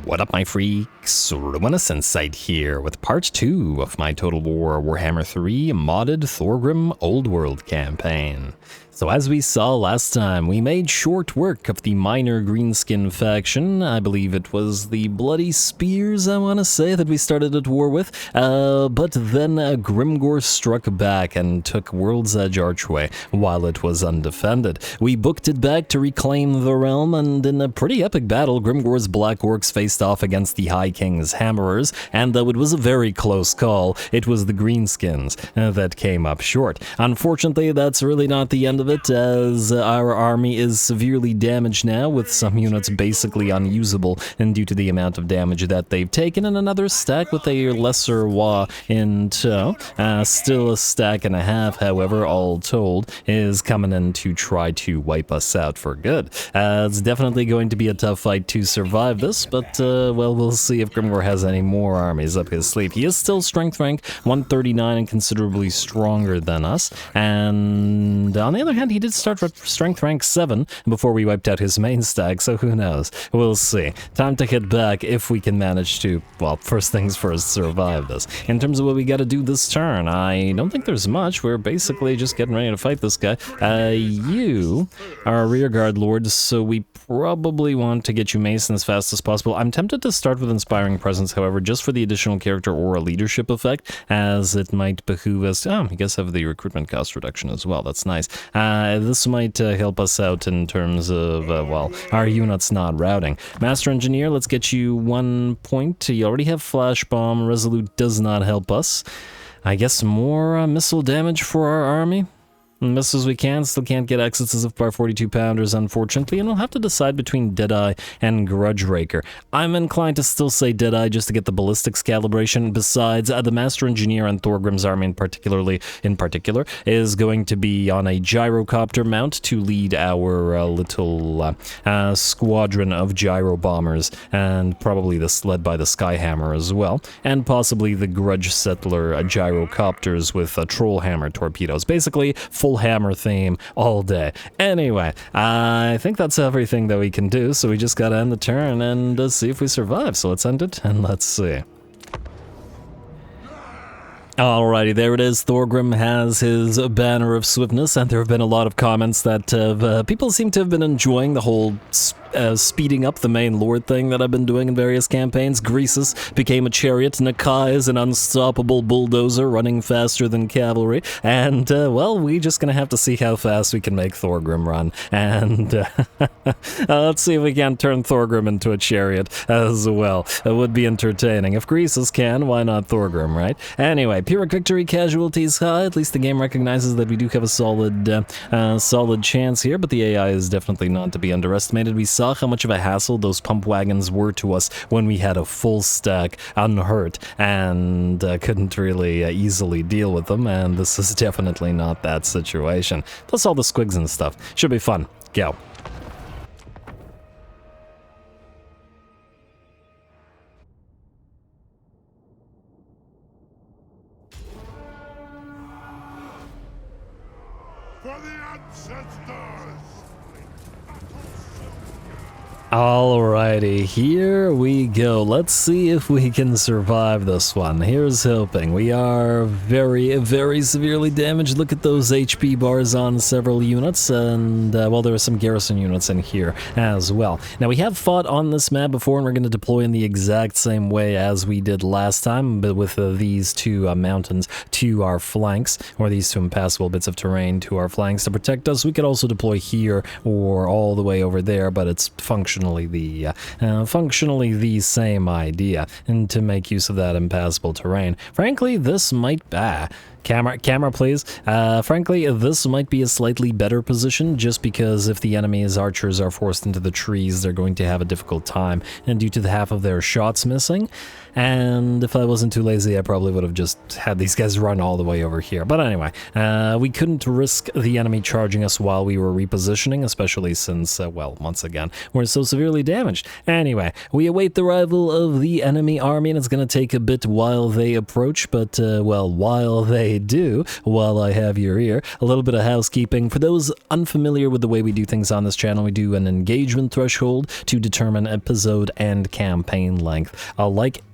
What up, my freaks? RuinusInsight here with part 2 of my Total War Warhammer 3 modded Thorgrim Old World campaign. So as we saw last time, we made short work of the minor greenskin faction. I believe it was the Bloody Spears, I want to say, that we started at war with. But then Grimgor struck back and took World's Edge Archway while it was undefended. We booked it back to reclaim the realm, and in a pretty epic battle, Grimgor's Black Orcs faced off against the High King's Hammerers, and though it was a very close call, it was the greenskins that came up short. Unfortunately, that's really not the end of it, as our army is severely damaged now, with some units basically unusable and due to the amount of damage that they've taken, and another stack with a lesser Wa in tow. Still a stack and a half, however, all told, is coming in to try to wipe us out for good. It's definitely going to be a tough fight to survive this, but well, we'll see if Grimgor has any more armies up his sleeve. He is still strength rank 139 and considerably stronger than us, and on the other hand, he did start with strength rank 7 before we wiped out his main stack, so who knows? We'll see. Time to hit back if we can manage to, well, first things first, survive this. In terms of what we gotta do this turn, I don't think there's much. We're basically just getting ready to fight this guy. You are a rearguard lord, so we probably want to get you Mason as fast as possible. I'm tempted to start with Inspiring Presence, however, just for the additional character or a leadership effect, as it might behoove us. Oh, you guys have the recruitment cost reduction as well. That's nice. This might help us out in terms of, well, our units not routing. Master Engineer, let's get you 1 point. You already have Flash Bomb. Resolute does not help us. I guess more missile damage for our army. Miss as we can, still can't get exits of our 42 pounders, unfortunately, and we'll have to decide between Deadeye and Grudgeraker. I'm inclined to still say Deadeye just to get the ballistics calibration. Besides, the Master Engineer and Thorgrim's army in particular is going to be on a gyrocopter mount to lead our little squadron of gyro bombers, and probably this led by the Skyhammer as well, and possibly the Grudge Settler gyrocopters with troll hammer torpedoes. Basically, full hammer theme all day. Anyway, I think that's everything that we can do, so we just gotta end the turn and see if we survive. So let's end it and let's see. Alrighty, there it is. Thorgrim has his banner of swiftness, and there have been a lot of comments that people seem to have been enjoying the whole speeding up the main lord thing that I've been doing in various campaigns. Greasus became a chariot, Nakai is an unstoppable bulldozer running faster than cavalry, and well, we just gonna have to see how fast we can make Thorgrim run, and let's see if we can turn Thorgrim into a chariot as well. It would be entertaining. If Greasus can, why not Thorgrim, right? Anyway, Pyrrhic victory, casualties high. At least the game recognizes that we do have a solid chance here, but the AI is definitely not to be underestimated. We saw how much of a hassle those pump wagons were to us when we had a full stack unhurt and couldn't really easily deal with them, and this is definitely not that situation. Plus all the squigs and stuff. Should be fun. Go. For the ancestors! Alrighty, here we go. Let's see if we can survive this one. Here's hoping. We are very, very severely damaged. Look at those HP bars on several units, and well, there are some garrison units in here as well. Now, we have fought on this map before, and we're going to deploy in the exact same way as we did last time, but with these two mountains to our flanks, or these two impassable bits of terrain to our flanks to protect us. We could also deploy here or all the way over there, but it's functionally the same idea, and to make use of that impassable terrain. Frankly, this might Camera, please. Frankly, this might be a slightly better position, just because if the enemy's archers are forced into the trees, they're going to have a difficult time, and due to the half of their shots missing. And if I wasn't too lazy, I probably would have just had these guys run all the way over here. But anyway, we couldn't risk the enemy charging us while we were repositioning, especially since, well, once again, we're so severely damaged. Anyway, we await the arrival of the enemy army, and it's going to take a bit while they approach, but, well, while they I do, while I have your ear, a little bit of housekeeping. For those unfamiliar with the way we do things on this channel, we do an engagement threshold to determine episode and campaign length.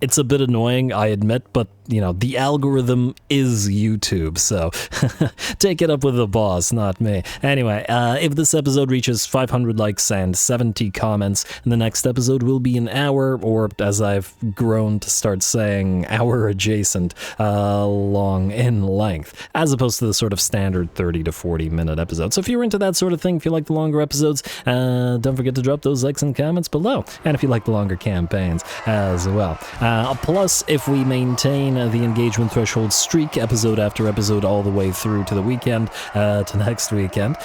It's a bit annoying, I admit, but you know, the algorithm is YouTube, so take it up with the boss, not me. Anyway, if this episode reaches 500 likes and 70 comments, the next episode will be an hour, or as I've grown to start saying, hour adjacent, long in length, as opposed to the sort of standard 30 to 40 minute episode. So if you're into that sort of thing, if you like the longer episodes, don't forget to drop those likes and comments below, and if you like the longer campaigns as well. Plus, if we maintain the engagement threshold streak episode after episode all the way through to the weekend, to next weekend,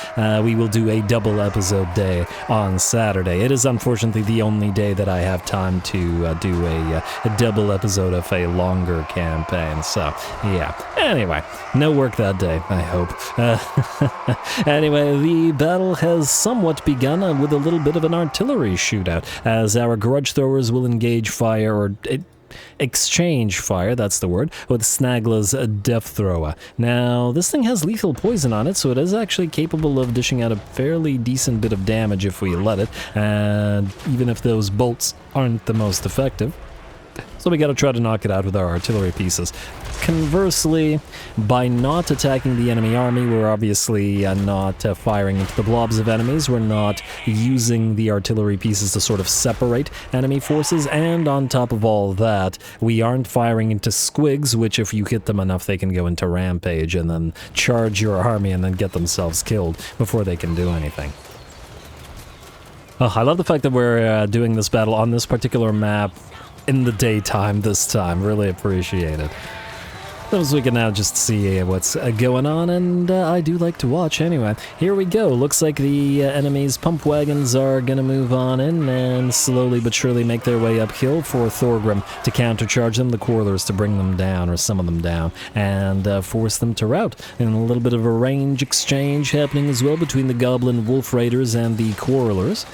we will do a double episode day on Saturday. It is unfortunately the only day that I have time to do a double episode of a longer campaign, so yeah. Anyway, no work that day, I hope. Anyway, the battle has somewhat begun with a little bit of an artillery shootout, as our grudge throwers will engage fire, or exchange fire, that's the word, with Snagla's Death Thrower. Now, this thing has lethal poison on it, so it is actually capable of dishing out a fairly decent bit of damage if we let it, and even if those bolts aren't the most effective. So we gotta try to knock it out with our artillery pieces. Conversely, by not attacking the enemy army, we're obviously not firing into the blobs of enemies, we're not using the artillery pieces to sort of separate enemy forces, and on top of all that, we aren't firing into squigs, which if you hit them enough, they can go into rampage and then charge your army and then get themselves killed before they can do anything. Oh, I love the fact that we're doing this battle on this particular map in the daytime this time. Really appreciate it. So we can now just see what's going on, and I do like to watch anyway. Here we go. Looks like the enemy's pump wagons are gonna move on in and slowly but surely make their way uphill for Thorgrim to countercharge them, the Quarrelers to bring them down, or summon them down, and force them to rout. And a little bit of a range exchange happening as well between the Goblin Wolf Raiders and the Quarrelers.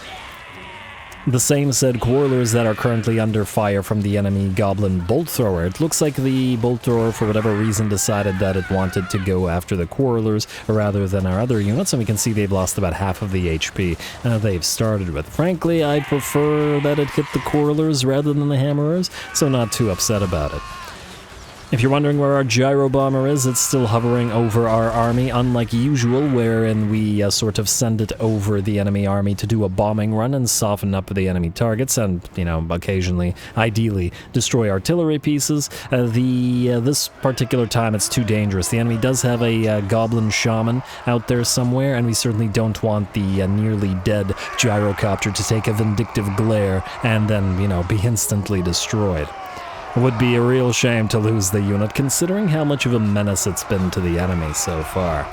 The same said Quarrelers that are currently under fire from the enemy Goblin Bolt Thrower. It looks like the Bolt Thrower, for whatever reason, decided that it wanted to go after the Quarrelers rather than our other units, and we can see they've lost about half of the HP they've started with. Frankly, I prefer that it hit the Quarrelers rather than the Hammerers, so not too upset about it. If you're wondering where our gyro bomber is, it's still hovering over our army, unlike usual, wherein we sort of send it over the enemy army to do a bombing run and soften up the enemy targets and, you know, occasionally, ideally, destroy artillery pieces. This particular time it's too dangerous. The enemy does have a goblin shaman out there somewhere, and we certainly don't want the nearly dead gyrocopter to take a vindictive glare and then, you know, be instantly destroyed. It would be a real shame to lose the unit, considering how much of a menace it's been to the enemy so far.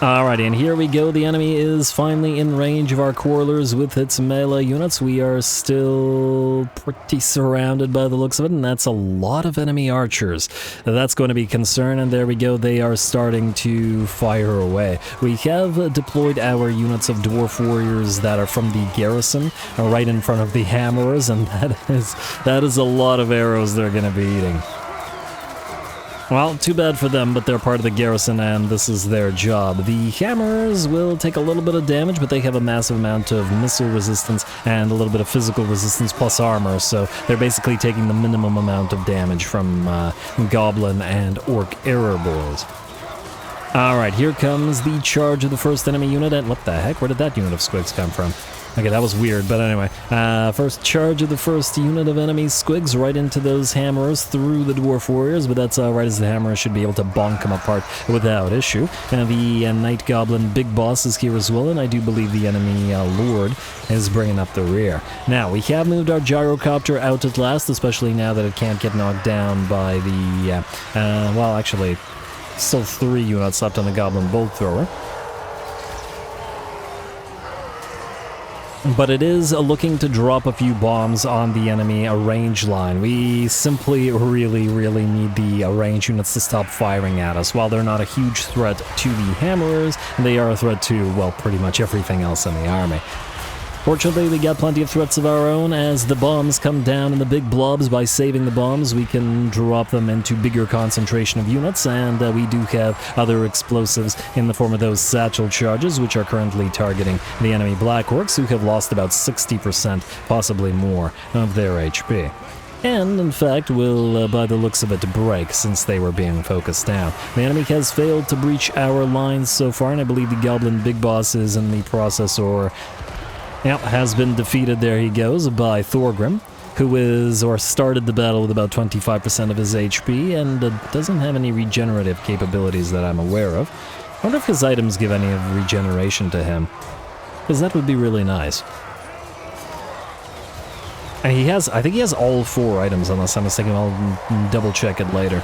Alrighty, and here we go. The enemy is finally in range of our Quarrelers with its melee units. We are still pretty surrounded by the looks of it, and that's a lot of enemy archers. That's going to be a concern, and there we go. They are starting to fire away. We have deployed our units of Dwarf Warriors that are from the garrison right in front of the Hammerers, and that is a lot of arrows they're going to be eating. Well, too bad for them, but they're part of the garrison and this is their job. The Hammerers will take a little bit of damage, but they have a massive amount of missile resistance and a little bit of physical resistance plus armor, so they're basically taking the minimum amount of damage from Goblin and Orc Error Boys. Alright, here comes the charge of the first enemy unit, and what the heck, where did that unit of squigs come from? Okay, that was weird, but anyway. First charge of the first unit of enemy squigs right into those Hammerers through the Dwarf Warriors, but that's alright, as the Hammerers should be able to bonk them apart without issue. And the Night Goblin Big Boss is here as well, and I do believe the enemy Lord is bringing up the rear. Now, we have moved our gyrocopter out at last, especially now that it can't get knocked down by the, well, actually, still 3 units left on the Goblin Bolt Thrower. But it is looking to drop a few bombs on the enemy range line. We simply really need the range units to stop firing at us. While they're not a huge threat to the Hammerers, they are a threat to, well, pretty much everything else in the army. Fortunately, we got plenty of threats of our own. As the bombs come down in the big blobs, by saving the bombs, we can drop them into bigger concentration of units, and we do have other explosives in the form of those satchel charges, which are currently targeting the enemy Black Orcs, who have lost about 60%, possibly more, of their HP. And, in fact, will, by the looks of it, break since they were being focused down. The enemy has failed to breach our lines so far, and I believe the Goblin Big Boss is in the process, or... Yep, has been defeated, there he goes, by Thorgrim, who is, or started the battle with about 25% of his HP, and doesn't have any regenerative capabilities that I'm aware of. I wonder if his items give any of regeneration to him, because that would be really nice. And he has, I think he has all 4 items, unless I'm mistaken. I'll double check it later.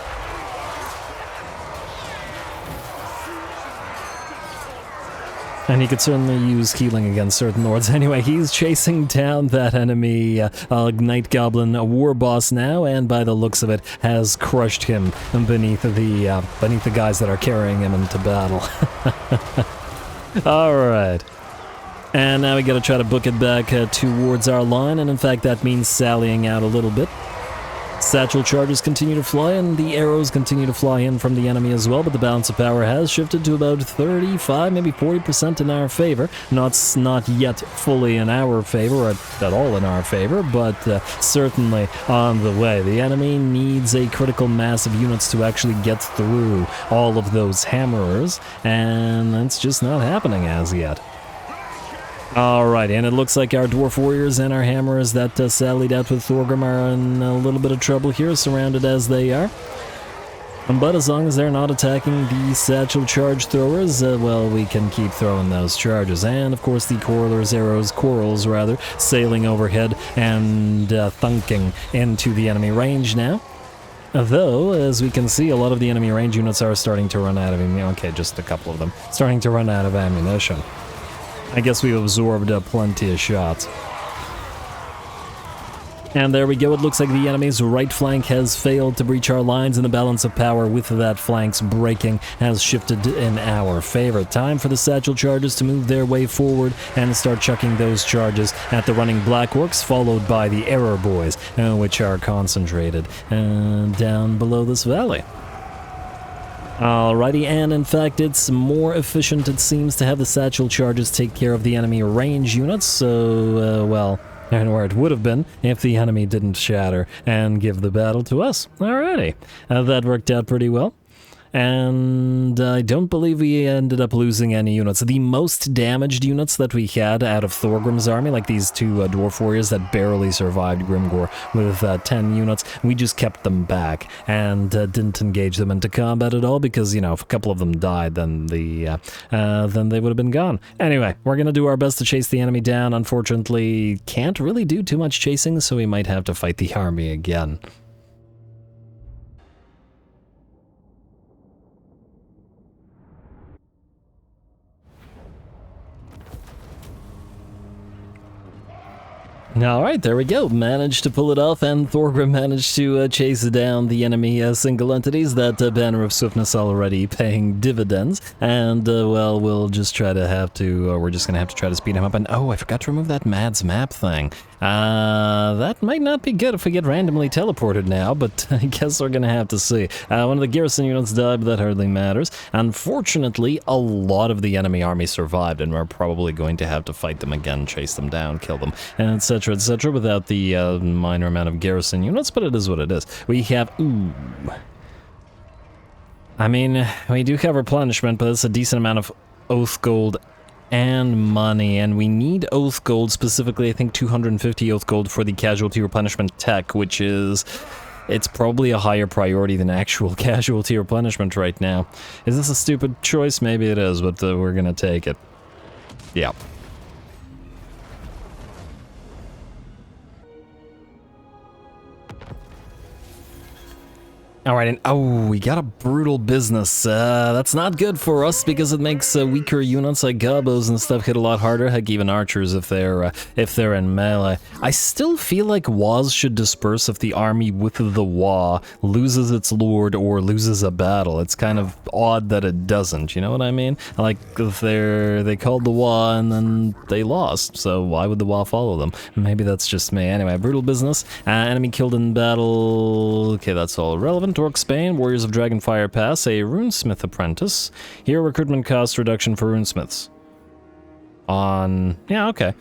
And he could certainly use healing against certain lords. Anyway, he's chasing down that enemy Night Goblin War Boss now, and by the looks of it, has crushed him beneath the guys that are carrying him into battle. Alright. And now we gotta try to book it back towards our line, and in fact that means sallying out a little bit. Satchel charges continue to fly, and the arrows continue to fly in from the enemy as well, but the balance of power has shifted to about 35, maybe 40% in our favor. Not yet fully in our favor, or at all in our favor, but certainly on the way. The enemy needs a critical mass of units to actually get through all of those hammerers, and that's just not happening as yet. Alright, and it looks like our Dwarf Warriors and our Hammerers that sallied out with Thorgrim are in a little bit of trouble here, surrounded as they are. But as long as they're not attacking the satchel charge throwers, well, we can keep throwing those charges. And, of course, the corals, sailing overhead and thunking into the enemy range now. Though, as we can see, a lot of the enemy range units are starting to run out of ammunition. Okay, just a couple of them. Starting to run out of ammunition. I guess we've absorbed plenty of shots. And there we go, it looks like the enemy's right flank has failed to breach our lines, and the balance of power with that flank's breaking has shifted in our favor. Time for the satchel charges to move their way forward and start chucking those charges at the running Black Orcs, followed by the Error Boys, which are concentrated down below this valley. Alrighty, and in fact it's more efficient, it seems, to have the satchel charges take care of the enemy range units, so, well, and where it would have been if the enemy didn't shatter and give the battle to us. Alrighty, that worked out pretty well. And I don't believe we ended up losing any units. The most damaged units that we had out of Thorgrim's army, like these 2 Dwarf Warriors that barely survived Grimgor with 10 units, we just kept them back and didn't engage them into combat at all, because, you know, if a couple of them died, then they would have been gone. Anyway, we're gonna do our best to chase the enemy down. Unfortunately, can't really do too much chasing, so we might have to fight the army again. Alright, there we go. Managed to pull it off, and Thorgrim managed to chase down the enemy single entities. That Banner of Swiftness already paying dividends. And, well, we'll just try to have to, we're just gonna have to try to speed him up. And, oh, I forgot to remove that Mads map thing. That might not be good if we get randomly teleported now, but I guess we're gonna have to see. One of the garrison units died, but that hardly matters. Unfortunately, a lot of the enemy army survived, and we're probably going to have to fight them again, chase them down, kill them, and etc., without the minor amount of garrison units, but it is what it is. We have, ooh. I mean, we do have replenishment, but it's a decent amount of oath gold and money, and we need oath gold, specifically I think 250 oath gold for the casualty replenishment tech, which is, it's probably a higher priority than actual casualty replenishment right now. Is this a stupid choice? Maybe it is, but we're gonna take it. Yeah. Alright, and oh, we got a brutal business. That's not good for us because it makes weaker units like gobos and stuff hit a lot harder. Heck, even archers if they're in melee. I still feel like Wa's should disperse if the army with the Wa loses its lord or loses a battle. It's kind of odd that it doesn't, you know what I mean? Like, if they called the Wa and then they lost, so why would the Wa follow them? Maybe that's just me. Anyway, brutal business. Enemy killed in battle. Okay, that's all relevant. Orc Spain, Warriors of Dragonfire Pass, a runesmith apprentice. Here, recruitment cost reduction for runesmiths. Yeah, okay.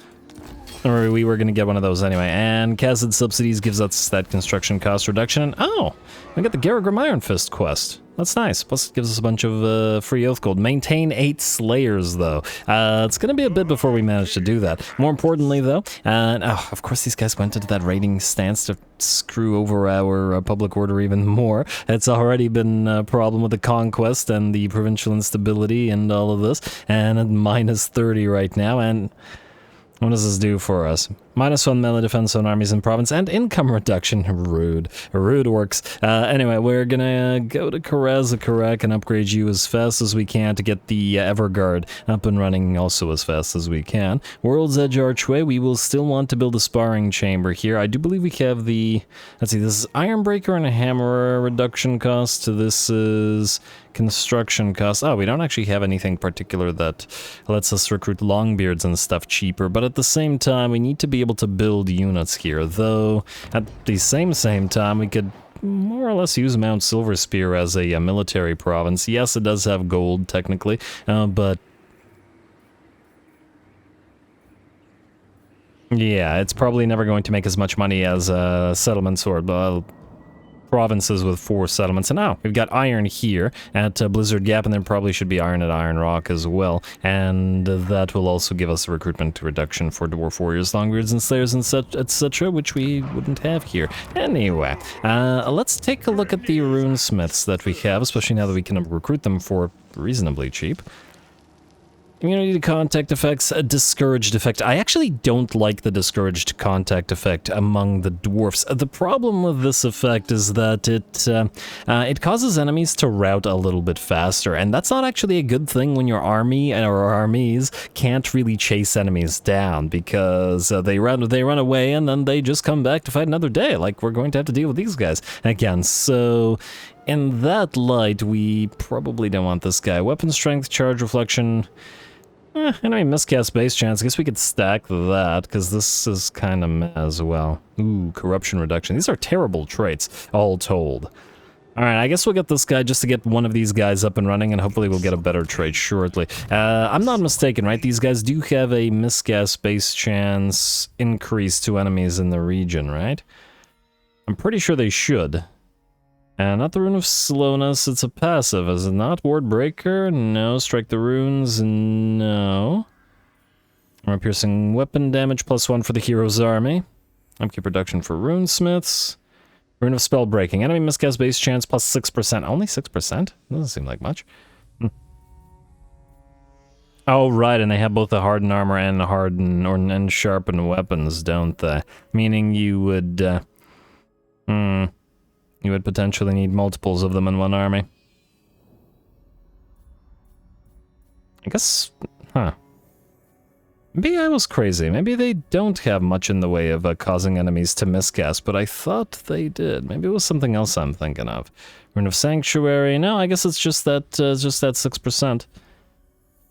Or we were gonna get one of those anyway. And Kazad subsidies gives us that construction cost reduction. And oh, we got the Garagrim Iron Fist quest. That's nice. Plus it gives us a bunch of free oath gold. Maintain 8 slayers though. It's gonna be a bit before we manage to do that. More importantly though, of course these guys went into that raiding stance to screw over our public order even more. It's already been a problem with the conquest and the provincial instability and all of this. And at minus 30 right now, and what does this do for us? -1 melee defense on armies in province and income reduction. Rude. Rude works. Anyway, we're gonna go to Karaz-a-Karak and upgrade you as fast as we can to get the Everguard up and running also as fast as we can. World's Edge Archway, we will still want to build a sparring chamber here. I do believe we have the... Let's see, this is Ironbreaker and a Hammer reduction cost. This is construction cost. Oh, we don't actually have anything particular that lets us recruit Longbeards and stuff cheaper, but at the same time, we need to be able to build units here, though at the same time we could more or less use Mount Silverspear as a military province. Yes, it does have gold technically, but yeah, it's probably never going to make as much money as settlements or provinces with 4 settlements. And now we've got iron here at Blizzard Gap, and there probably should be iron at Iron Rock as well, and that will also give us a recruitment reduction for Dwarf Warriors, Longbeards, and Slayers, and such, etc., which we wouldn't have here. Anyway, let's take a look at the runesmiths that we have, especially now that we can recruit them for reasonably cheap. Immunity to contact effects, a discouraged effect. I actually don't like the discouraged contact effect among the dwarfs. The problem with this effect is that it causes enemies to rout a little bit faster, and that's not actually a good thing when your army or armies can't really chase enemies down, because they run away and then they just come back to fight another day. Like, we're going to have to deal with these guys again. So in that light, we probably don't want this guy. Weapon strength, charge reflection. Enemy miscast base chance. I guess we could stack that, because this is kind of meh as well. Ooh, corruption reduction. These are terrible traits, all told. Alright, I guess we'll get this guy just to get one of these guys up and running, and hopefully we'll get a better trait shortly. I'm not mistaken, right? These guys do have a miscast base chance increase to enemies in the region, right? I'm pretty sure they should. Not the Rune of Slowness, it's a passive, is it not? Ward Breaker? No. Strike the Runes? No. Armor Piercing Weapon Damage, +1 for the Hero's Army. Upkeep Reduction for Runesmiths. Rune of Spell Breaking. Enemy miscast base chance, +6%. Only 6%? Doesn't seem like much. Oh, right, and they have both the Harden Armor and and Sharpened Weapons, don't they? Meaning you would, you would potentially need multiples of them in one army. I guess, maybe I was crazy. Maybe they don't have much in the way of causing enemies to miscast, but I thought they did. Maybe it was something else I'm thinking of. Rune of Sanctuary. No, I guess it's just that 6%.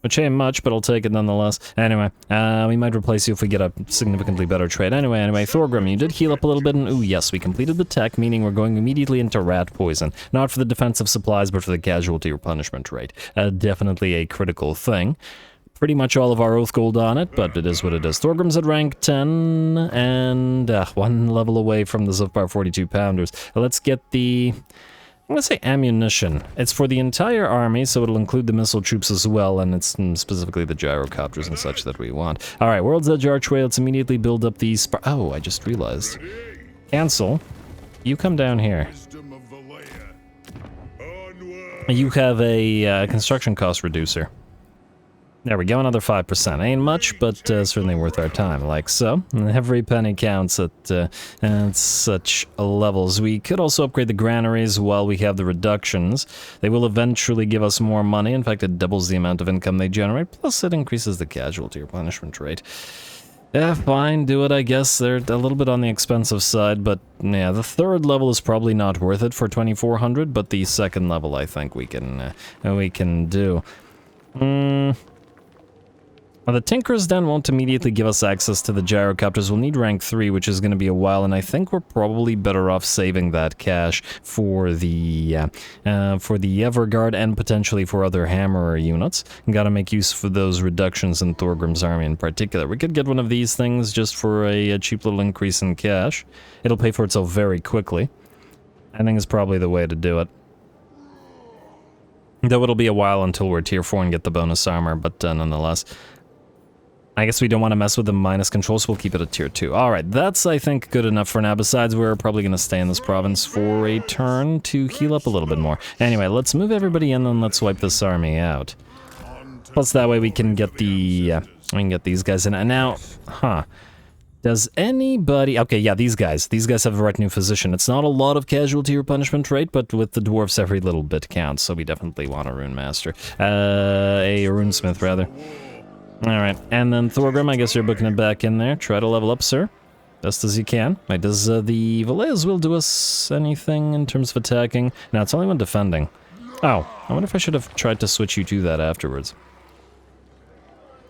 Which ain't much, but I'll take it nonetheless. Anyway, we might replace you if we get a significantly better trade. Anyway, Thorgrim, you did heal up a little bit, and ooh, yes, we completed the tech, meaning we're going immediately into rat poison. Not for the defensive supplies, but for the casualty replenishment rate. Definitely a critical thing. Pretty much all of our oath gold on it, but it is what it is. Thorgrim's at rank 10, and 1 level away from the Zufbar 42 pounders. Let's get the... I'm gonna say ammunition. It's for the entire army, so it'll include the missile troops as well, and it's specifically the gyrocopters and such that we want. Alright, World's Edge Archway, let's immediately build up the oh, I just realized. Cancel. You come down here. You have a construction cost reducer. There we go, another 5%. Ain't much, but certainly worth our time, like so. And every penny counts at such levels. We could also upgrade the granaries while we have the reductions. They will eventually give us more money. In fact, it doubles the amount of income they generate, plus it increases the casualty or punishment rate. Yeah, fine, do it, I guess. They're a little bit on the expensive side, but yeah, the third level is probably not worth it for 2400, but the second level I think we can do. Well, the Tinker's Den won't immediately give us access to the gyrocopters. We'll need rank 3, which is going to be a while, and I think we're probably better off saving that cash for the Everguard and potentially for other Hammerer units. Gotta make use for those reductions in Thorgrim's army in particular. We could get one of these things just for a cheap little increase in cash. It'll pay for itself very quickly. I think it's probably the way to do it. Though it'll be a while until we're tier 4 and get the bonus armor, but nonetheless. I guess we don't want to mess with the minus control, so we'll keep it at tier 2. Alright, that's, I think, good enough for now. Besides, we're probably going to stay in this province for a turn to heal up a little bit more. Anyway, let's move everybody in and let's wipe this army out. Plus, that way we can get the, we can get these guys in. And now, does anybody... Okay, yeah, these guys. These guys have a retinue physician. It's not a lot of casualty or punishment rate, but with the dwarfs, every little bit counts, so we definitely want a rune master. A runesmith, rather. Alright, and then Thorgrim, I guess you're booking it back in there. Try to level up, sir. Best as you can. Wait, does the Valleas will do us anything in terms of attacking? No, it's only when defending. Oh, I wonder if I should have tried to switch you to that afterwards.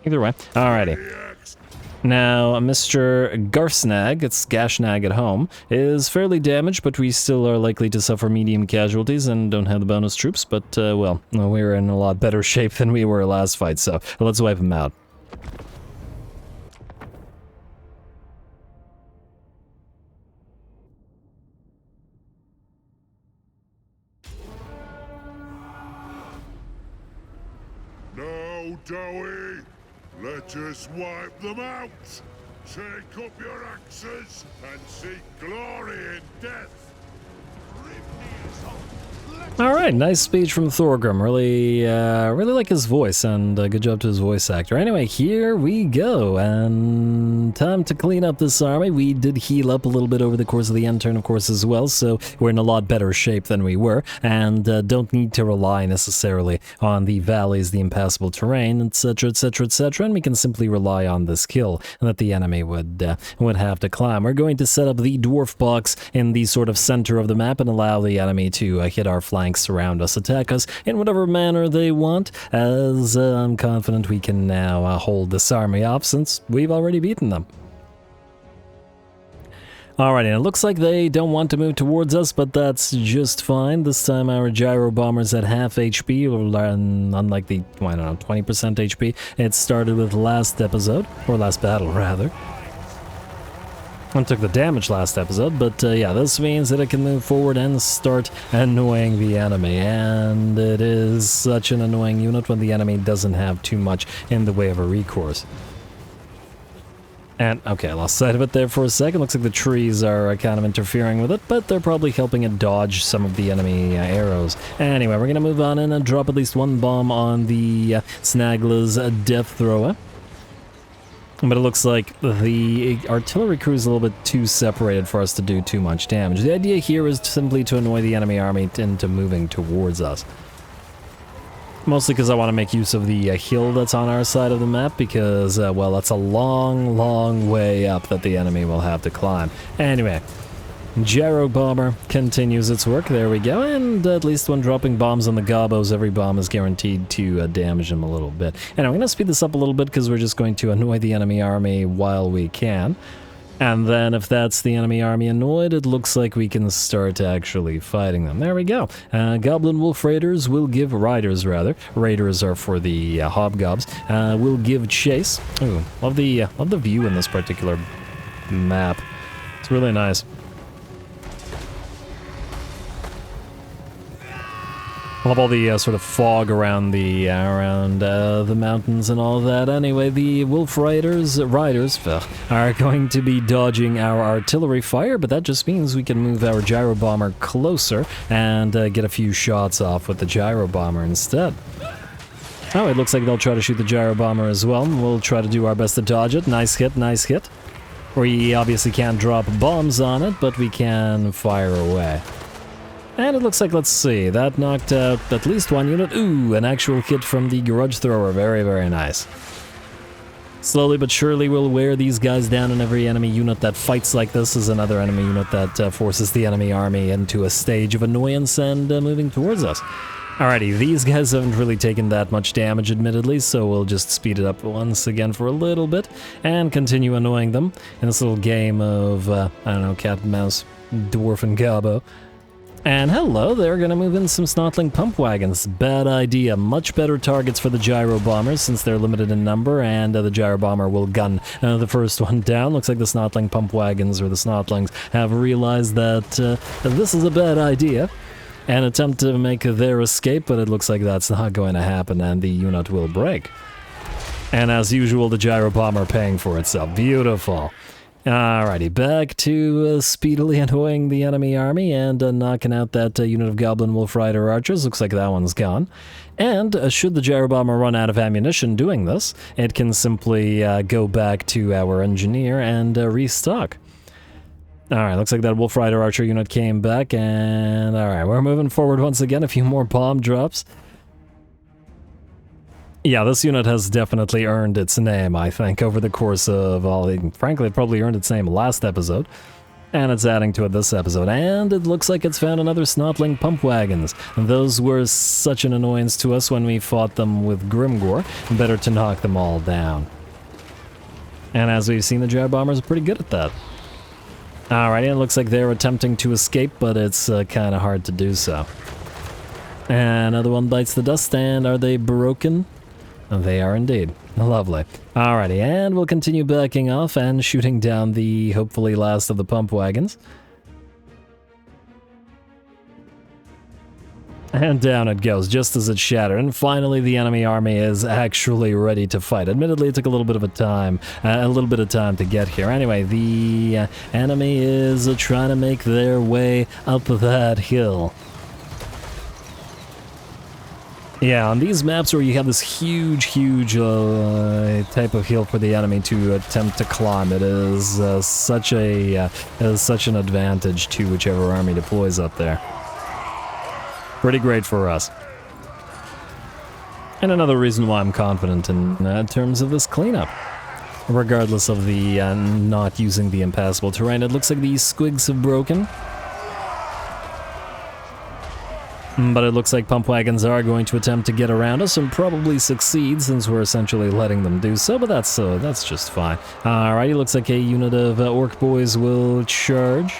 Either way. Alrighty. Now, Mr. Garsnag, it's Gashnag at home, is fairly damaged, but we still are likely to suffer medium casualties and don't have the bonus troops, but, well, we're in a lot better shape than we were last fight, so let's wipe him out. No, Dowie! Let us wipe them out! Take up your axes and seek glory in death! Alright, nice speech from Thorgrim. Really like his voice, and good job to his voice actor. Anyway, here we go, and time to clean up this army. We did heal up a little bit over the course of the end turn, of course, as well, so we're in a lot better shape than we were, and don't need to rely necessarily on the valleys, the impassable terrain, etc., etc., etc., and we can simply rely on this kill that the enemy would have to climb. We're going to set up the dwarf box in the sort of center of the map and allow the enemy to hit our flanks, surround us, attack us in whatever manner they want, as I'm confident we can now hold this army off since we've already beaten them. Alrighty, and it looks like they don't want to move towards us, but that's just fine. This time our gyro bomber's at half HP, unlike the, I don't know, 20% HP it started with last episode, or last battle rather. One took the damage last episode, but yeah, this means that it can move forward and start annoying the enemy, and it is such an annoying unit when the enemy doesn't have too much in the way of a recourse. And, okay, I lost sight of it there for a second. Looks like the trees are kind of interfering with it, but they're probably helping it dodge some of the enemy arrows. Anyway, we're going to move on in and drop at least one bomb on the Snagla's Death Thrower. But it looks like the artillery crew is a little bit too separated for us to do too much damage. The idea here is simply to annoy the enemy army into moving towards us. Mostly because I want to make use of the hill that's on our side of the map because, well, that's a long, long way up that the enemy will have to climb. Anyway, Gyro Bomber continues its work. There we go. And at least when dropping bombs on the gobos, every bomb is guaranteed to damage them a little bit. And I'm going to speed this up a little bit because we're just going to annoy the enemy army while we can. And then if that's the enemy army annoyed, it looks like we can start actually fighting them. There we go. Goblin Wolf Raiders will give... Riders, rather. Raiders are for the hobgobs. Will give chase. Ooh, love the view in this particular map. It's really nice. I love all the sort of fog around the mountains and all that. Anyway, the Wolf Riders are going to be dodging our artillery fire, but that just means we can move our Gyro Bomber closer and get a few shots off with the Gyro Bomber instead. Oh, it looks like they'll try to shoot the gyro bomber as well. We'll try to do our best to dodge it. Nice hit, nice hit. We obviously can't drop bombs on it, but we can fire away. And it looks like, let's see, that knocked out at least one unit. Ooh, an actual hit from the grudge thrower. Very, very nice. Slowly but surely we'll wear these guys down, and every enemy unit that fights like this is another enemy unit that forces the enemy army into a stage of annoyance and moving towards us. Alrighty, these guys haven't really taken that much damage, admittedly, so we'll just speed it up once again for a little bit and continue annoying them in this little game of, I don't know, cat and mouse, dwarf and gobbo. And hello, they're gonna move in some snotling pump wagons. Bad idea. Much better targets for the gyro bombers since they're limited in number, and the gyro bomber will gun the first one down. Looks like the snotling pump wagons, or the snotlings, have realized that this is a bad idea and attempt to make their escape, but it looks like that's not going to happen, and the unit will break. And as usual, the gyro bomber paying for itself. Beautiful. Alrighty, back to speedily annoying the enemy army and knocking out that unit of Goblin Wolf Rider archers. Looks like that one's gone. And should the gyro bomber run out of ammunition doing this, it can simply go back to our engineer and restock. Alright, looks like that Wolf Rider archer unit came back, and alright, we're moving forward once again. A few more bomb drops. Yeah, this unit has definitely earned its name, I think, over the course of all... Frankly, it probably earned its name last episode. And it's adding to it this episode. And it looks like it's found another snotling pump wagons. Those were such an annoyance to us when we fought them with Grimgor. Better to knock them all down. And as we've seen, the gyro bombers are pretty good at that. Alrighty, it looks like they're attempting to escape, but it's kind of hard to do so. And another one bites the dust, and are they broken? They are indeed. Lovely. Alrighty, and we'll continue backing off and shooting down the hopefully last of the pump wagons. And down it goes, just as it shattered, and finally the enemy army is actually ready to fight. Admittedly, it took a little bit of time to get here. Anyway, the enemy is trying to make their way up that hill. Yeah, on these maps where you have this huge type of hill for the enemy to attempt to climb, it is such an advantage to whichever army deploys up there. Pretty great for us. And another reason why I'm confident in terms of this cleanup. Regardless of the not using the impassable terrain, it looks like these squigs have broken. But it looks like pump wagons are going to attempt to get around us and probably succeed since we're essentially letting them do so, but that's just fine. Alrighty, looks like a unit of orc boys will charge.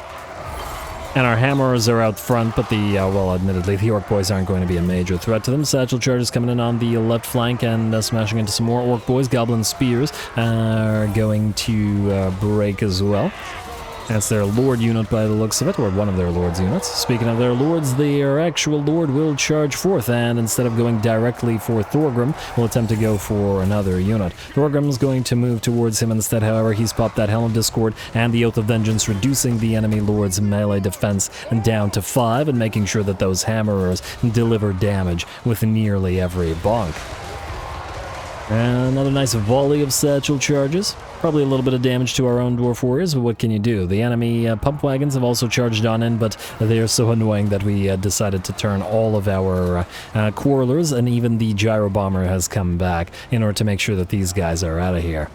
And our hammerers are out front, but well, admittedly, the orc boys aren't going to be a major threat to them. Satchel charges coming in on the left flank and smashing into some more orc boys. Goblin spears are going to break as well. That's their lord unit by the looks of it, or one of their lord's units. Speaking of their lords, their actual lord will charge forth, and instead of going directly for Thorgrim, will attempt to go for another unit. Thorgrim's going to move towards him instead, however. He's popped that Helm of Discord and the Oath of Vengeance, reducing the enemy lord's melee defense down to 5, and making sure that those hammerers deliver damage with nearly every bonk. And another nice volley of satchel charges. Probably a little bit of damage to our own dwarf warriors, but what can you do? The enemy pump wagons have also charged on in, but they are so annoying that we decided to turn all of our quarrelers, and even the gyro bomber has come back in order to make sure that these guys are out of here.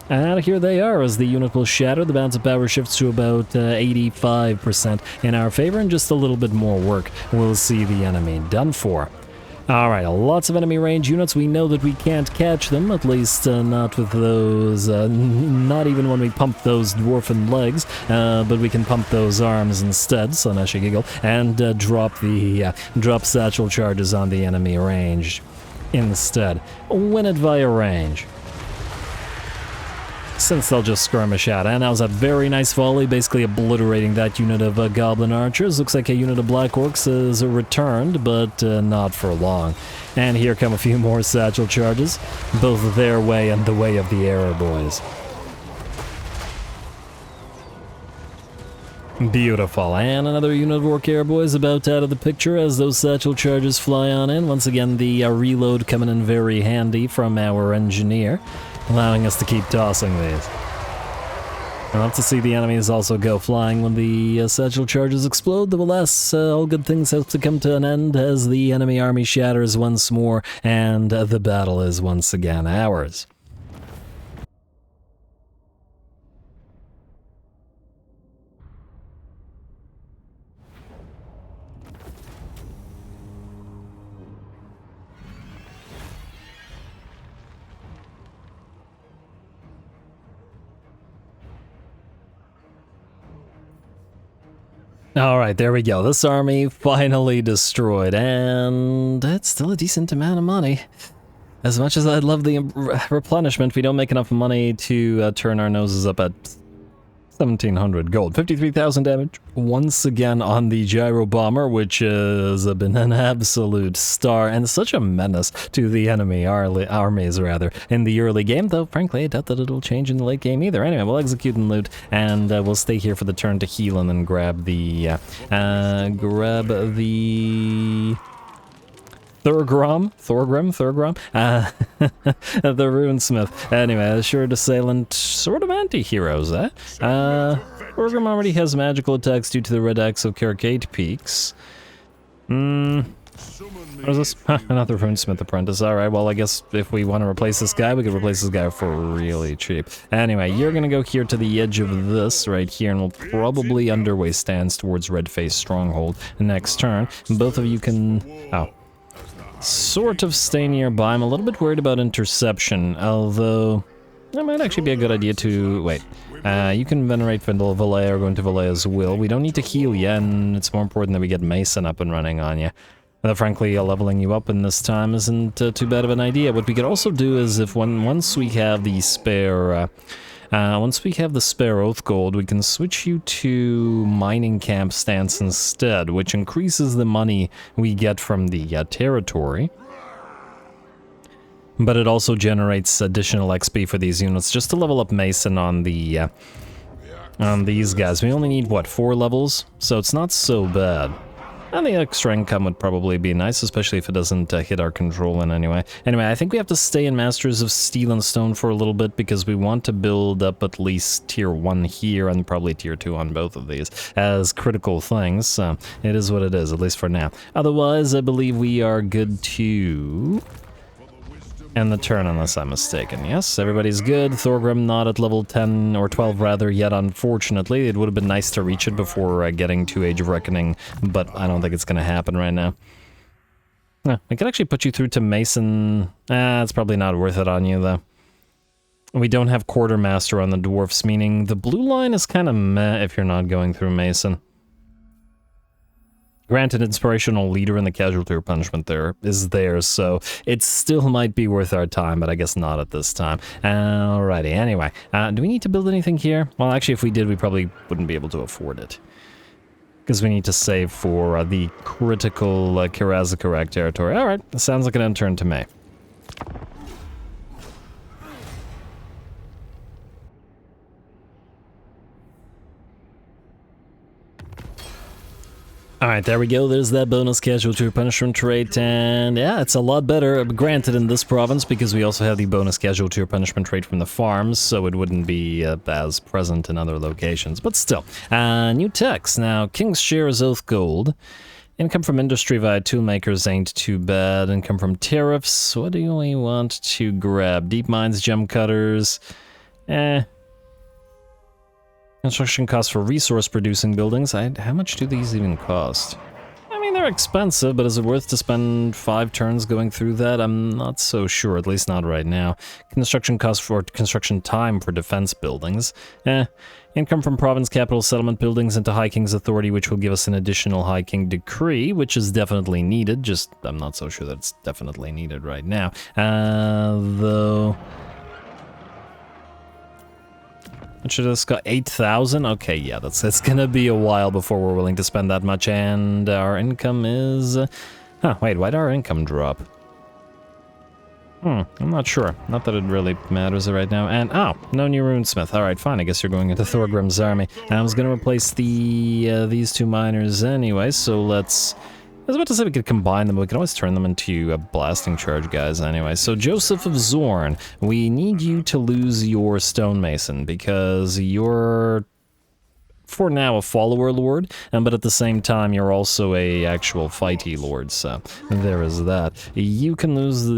And here they are, as the unit will shatter. The balance of power shifts to about 85% in our favor, and just a little bit more work will see the enemy done for. Alright, lots of enemy range units. We know that we can't catch them, at least not with those, not even when we pump those dwarfen legs, but we can pump those arms instead, so I should giggle, and drop satchel charges on the enemy range instead. Win it via range, since they'll just skirmish out. And that was a very nice volley, basically obliterating that unit of goblin archers. Looks like a unit of black orcs is returned, but not for long. And here come a few more satchel charges, both their way and the way of the error boys. Beautiful, and another unit of Orc Air Boys about out of the picture as those satchel charges fly on in. Once again, the reload coming in very handy from our engineer, allowing us to keep tossing these. I love to see the enemies also go flying when the satchel charges explode. Alas, all good things have to come to an end as the enemy army shatters once more, and the battle is once again ours. Alright, there we go. This army finally destroyed, and it's still a decent amount of money. As much as I'd love the replenishment, we don't make enough money to turn our noses up at 1,700 gold. 53,000 damage once again on the Gyro Bomber, which has been an absolute star and such a menace to the enemy armies rather in the early game, though frankly I doubt that it'll change in the late game either. Anyway, we'll execute and loot, and we'll stay here for the turn to heal and then grab the Thorgrim, the Runesmith. Anyway, Assured Assailant, sort of anti-heroes, eh? Thorgrim already has magical attacks due to the red axe of Karak 8 peaks. What is this? Another Runesmith apprentice. Alright, well I guess if we want to replace this guy, we could replace this guy for really cheap. Anyway, you're gonna go here to the edge of this right here, and we'll probably underway stance towards Red-Face Stronghold next turn. Both of you can... oh. Sort of stay nearby. I'm a little bit worried about interception, although that might actually be a good idea to... wait. You can venerate Valet or go into Valea's will. We don't need to heal you, and it's more important that we get Mason up and running on you. Though frankly, leveling you up in this time isn't too bad of an idea. What we could also do is if once we have the spare... once we have the spare Oath Gold, we can switch you to Mining Camp Stance instead, which increases the money we get from the territory. But it also generates additional XP for these units, just to level up Mason on the on these guys. We only need, what, 4 levels? So it's not so bad. And the extra income would probably be nice, especially if it doesn't hit our control in any way. Anyway, I think we have to stay in Masters of Steel and Stone for a little bit because we want to build up at least tier 1 here and probably tier 2 on both of these as critical things. It is what it is, at least for now. Otherwise, I believe we are good to... end the turn unless I'm mistaken. Yes, everybody's good. Thorgrim not at level 10 or 12 rather yet, unfortunately. It would have been nice to reach it before getting to Age of Reckoning, but I don't think it's going to happen right now. I could actually put you through to Mason. It's probably not worth it on you though. We don't have Quartermaster on the Dwarfs, meaning the blue line is kind of meh if you're not going through Mason. Granted, Inspirational Leader in the Casualty or Punishment there is there, so it still might be worth our time, but I guess not at this time. Alrighty, anyway, do we need to build anything here? Well, actually, if we did, we probably wouldn't be able to afford it. Because we need to save for the critical Karaz-a-Karak territory. Alright, sounds like an end turn to me. Alright, there we go, there's that bonus casualty or punishment trait, and yeah, it's a lot better, granted in this province, because we also have the bonus casualty or punishment trait from the farms, so it wouldn't be as present in other locations, but still. New text, now, King's Share is Oath Gold. Income from industry via toolmakers ain't too bad. Income from tariffs, what do we want to grab? Deep mines, gem cutters, Construction costs for resource-producing buildings. How much do these even cost? I mean, they're expensive, but is it worth to spend 5 turns going through that? I'm not so sure, at least not right now. Construction costs for construction time for defense buildings. Income from province capital settlement buildings into High King's authority, which will give us an additional High King decree, which is definitely needed. Just, I'm not so sure that it's definitely needed right now. Though... what should this got? 8,000? Okay, yeah, it's gonna be a while before we're willing to spend that much, and our income is... huh, wait, why'd our income drop? I'm not sure. Not that it really matters right now. And, oh, no new runesmith. Alright, fine. I guess you're going into Thorgrim's army. I was gonna replace these two miners anyway, so let's... I was about to say we could combine them, but we can always turn them into blasting charge guys anyway. So, Joseph of Zorn, we need you to lose your stonemason, because you're... for now a follower lord, but at the same time you're also a actual fighty lord, so there is that. You can lose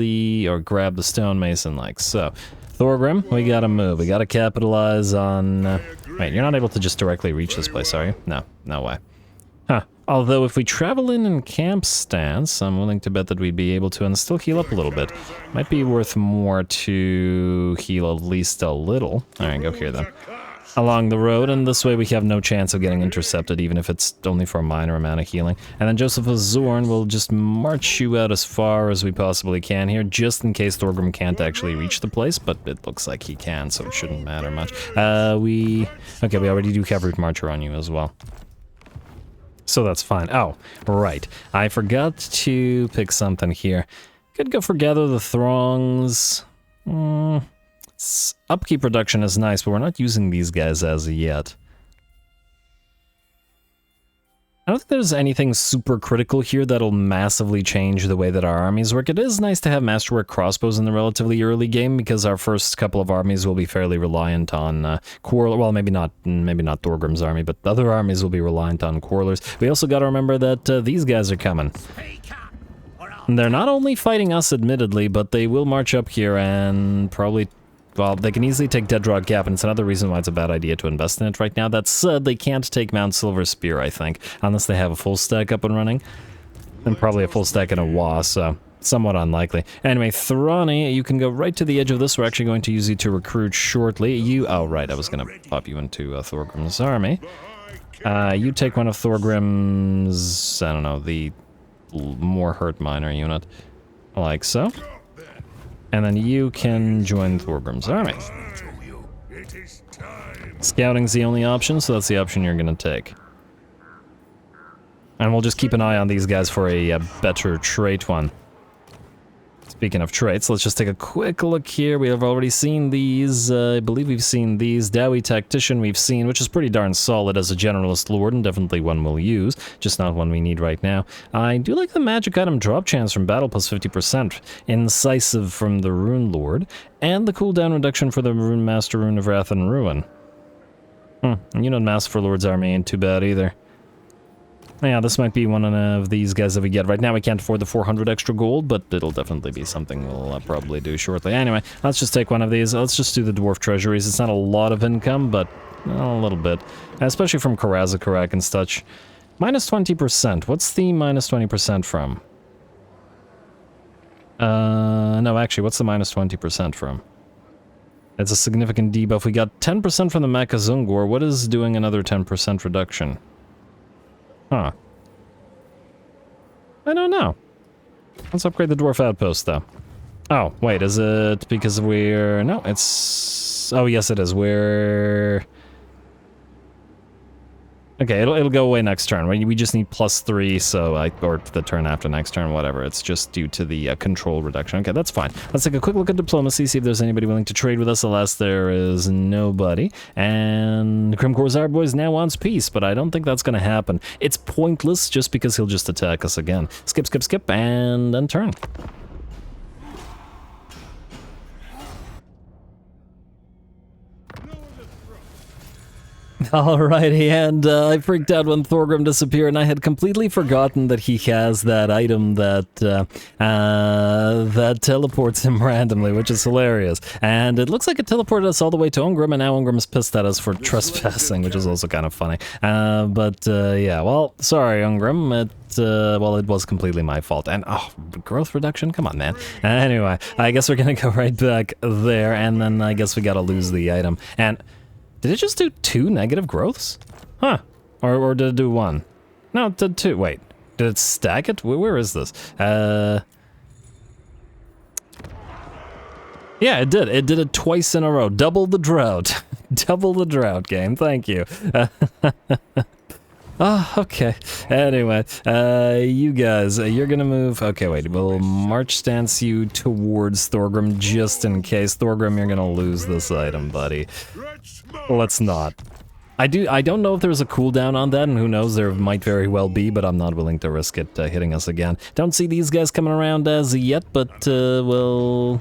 or grab the stonemason like so. Thorgrim, we gotta move, we gotta capitalize on... wait, you're not able to just directly reach this place, are you? No, no way. Huh. Although if we travel in camp stance, I'm willing to bet that we'd be able to and still heal up a little bit. Might be worth more to heal at least a little. Alright, go here then. Along the road, and this way we have no chance of getting intercepted, even if it's only for a minor amount of healing. And then Joseph of Zorn will just march you out as far as we possibly can here, just in case Thorgrim can't actually reach the place, but it looks like he can, so it shouldn't matter much. we already do have Root Marcher on you as well. So that's fine. Oh, right. I forgot to pick something here. Could go for Gather the Throngs. Upkeep reduction is nice, but we're not using these guys as of yet. I don't think there's anything super critical here that'll massively change the way that our armies work. It is nice to have Masterwork crossbows in the relatively early game, because our first couple of armies will be fairly reliant on well, maybe not Thorgrim's army, but other armies will be reliant on Quarrelers. We also gotta remember that these guys are coming. They're not only fighting us, admittedly, but they will march up here and probably... well, they can easily take Deadrock Gap, and it's another reason why it's a bad idea to invest in it right now. That said, they can't take Mount Silver Spear, I think, unless they have a full stack up and running. And probably a full stack in a WA, so somewhat unlikely. Anyway, Thrani, you can go right to the edge of this. We're actually going to use you to recruit shortly. Oh, right, I was going to pop you into Thorgrim's army. You take one of Thorgrim's, I don't know, the more hurt miner unit, like so. And then you can join Thorgrim's army. Scouting's the only option, so that's the option you're gonna take. And we'll just keep an eye on these guys for a better trait one. Speaking of traits, let's just take a quick look here. We have already seen these. I believe we've seen these. Dowie Tactician we've seen, which is pretty darn solid as a generalist lord, and definitely one we'll use, just not one we need right now. I do like the magic item drop chance from battle plus 50%, incisive from the Rune Lord, and the cooldown reduction for the Rune Master Rune of Wrath and Ruin. And you know, Master for Lord's army ain't too bad either. Yeah, this might be one of these guys that we get. Right now we can't afford the 400 extra gold, but it'll definitely be something we'll probably do shortly. Anyway, let's just take one of these. Let's just do the Dwarf Treasuries. It's not a lot of income, but a little bit. Especially from Karaz-a-Karak and such. Minus 20%. What's the minus 20% from? No, actually, what's the minus 20% from? It's a significant debuff. We got 10% from the Makazungor. What is doing another 10% reduction? Huh. I don't know. Let's upgrade the Dwarf Outpost, though. Oh, wait, is it because we're... No, it's... Oh, yes, it is. We're... Okay, it'll go away next turn. We just need +3, so or the turn after next turn, whatever. It's just due to the control reduction. Okay, that's fine. Let's take a quick look at diplomacy, see if there's anybody willing to trade with us. Alas, there is nobody. And Grimcor's Our Boys now wants peace, but I don't think that's going to happen. It's pointless just because he'll just attack us again. Skip, skip, skip, and then turn. Alrighty, and I freaked out when Thorgrim disappeared, and I had completely forgotten that he has that item that that teleports him randomly, which is hilarious. And it looks like it teleported us all the way to Ongrim, and now Ongrim's pissed at us for trespassing, which is also kind of funny. Yeah, well, sorry, Ongrim. Well, it was completely my fault. And, oh, growth reduction? Come on, man. Anyway, I guess we're gonna go right back there, and then I guess we gotta lose the item. And... did it just do 2 negative growths? Huh. Or did it do 1? No, it did 2. Wait. Did it stack it? Where is this? Yeah, it did. It did it twice in a row. Double the drought. Double the drought game. Thank you. Oh, okay. Anyway, you guys, you're gonna move. Okay, wait. We'll march stance you towards Thorgrim just in case. Thorgrim, you're gonna lose this item, buddy. Let's not. I don't know if there's a cooldown on that, and who knows, there might very well be, but I'm not willing to risk it hitting us again. Don't see these guys coming around as yet, but, well,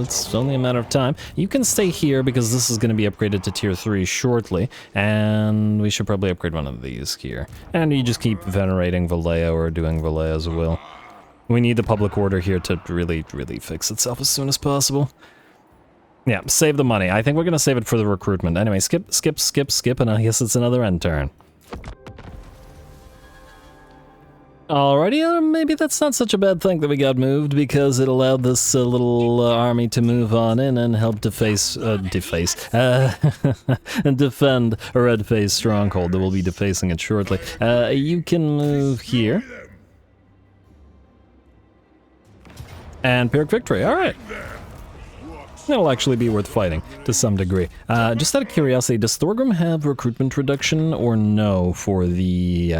it's only a matter of time. You can stay here, because this is going to be upgraded to tier 3 shortly, and we should probably upgrade one of these here. And you just keep venerating Vallejo or doing Vallejo's will. We need the public order here to really, really fix itself as soon as possible. Yeah, save the money. I think we're gonna save it for the recruitment. Anyway, skip, and I guess it's another end turn. Alrighty, maybe that's not such a bad thing that we got moved, because it allowed this little army to move on in and help and defend a red-faced stronghold that will be defacing it shortly. You can move here. And Pyrrhic victory, alright. It'll actually be worth fighting, to some degree. Just out of curiosity, does Thorgrim have recruitment reduction or no for the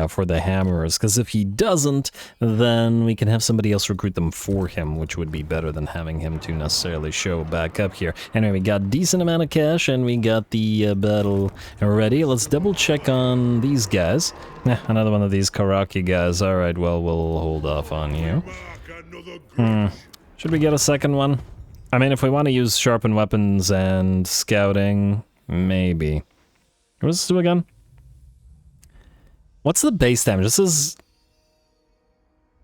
hammers? Because if he doesn't, then we can have somebody else recruit them for him, which would be better than having him to necessarily show back up here. Anyway, we got a decent amount of cash, and we got the battle ready. Let's double check on these guys. Another one of these Karaki guys. Alright, well, we'll hold off on you. Should we get a second one? I mean, if we want to use sharpened weapons and scouting, maybe. What does this do again? What's the base damage? This is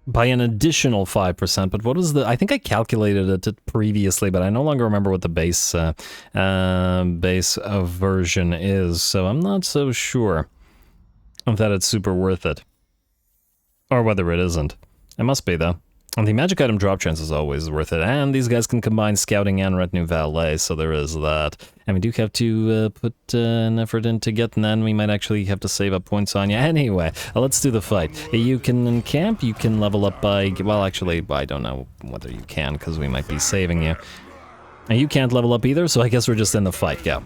by an additional 5%, but what was the... I think I calculated it previously, but I no longer remember what the base version is, so I'm not so sure that it's super worth it. Or whether it isn't. It must be, though. And the magic item drop chance is always worth it, and these guys can combine scouting and retinue valet, so there is that. And we do have to put an effort in to get, and then we might actually have to save up points on you. Anyway, let's do the fight. You can encamp, you can level up by... Well, actually, I don't know whether you can, because we might be saving you. And you can't level up either, so I guess we're just in the fight, go.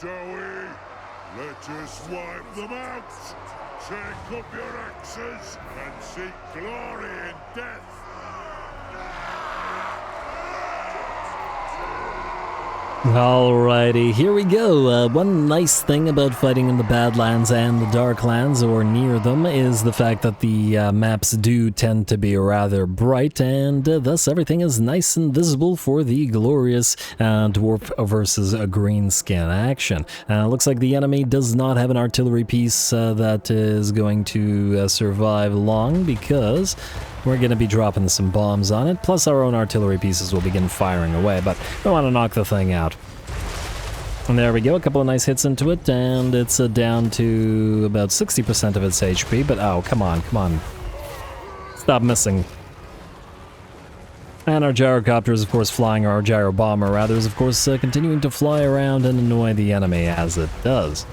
Dowie, let us wipe them out. Take up your axes and seek glory in death. Alrighty, here we go. One nice thing about fighting in the Badlands and the Darklands, or near them, is the fact that the maps do tend to be rather bright, and thus everything is nice and visible for the glorious dwarf versus a greenskin action. Looks like the enemy does not have an artillery piece that is going to survive long, because we're going to be dropping some bombs on it, plus our own artillery pieces will begin firing away, but we want to knock the thing out. And there we go, a couple of nice hits into it, and it's down to about 60% of its HP, but oh, come on. Stop missing. And our gyrocopter is, of course, flying, or our gyro bomber, rather, is, of course, continuing to fly around and annoy the enemy as it does.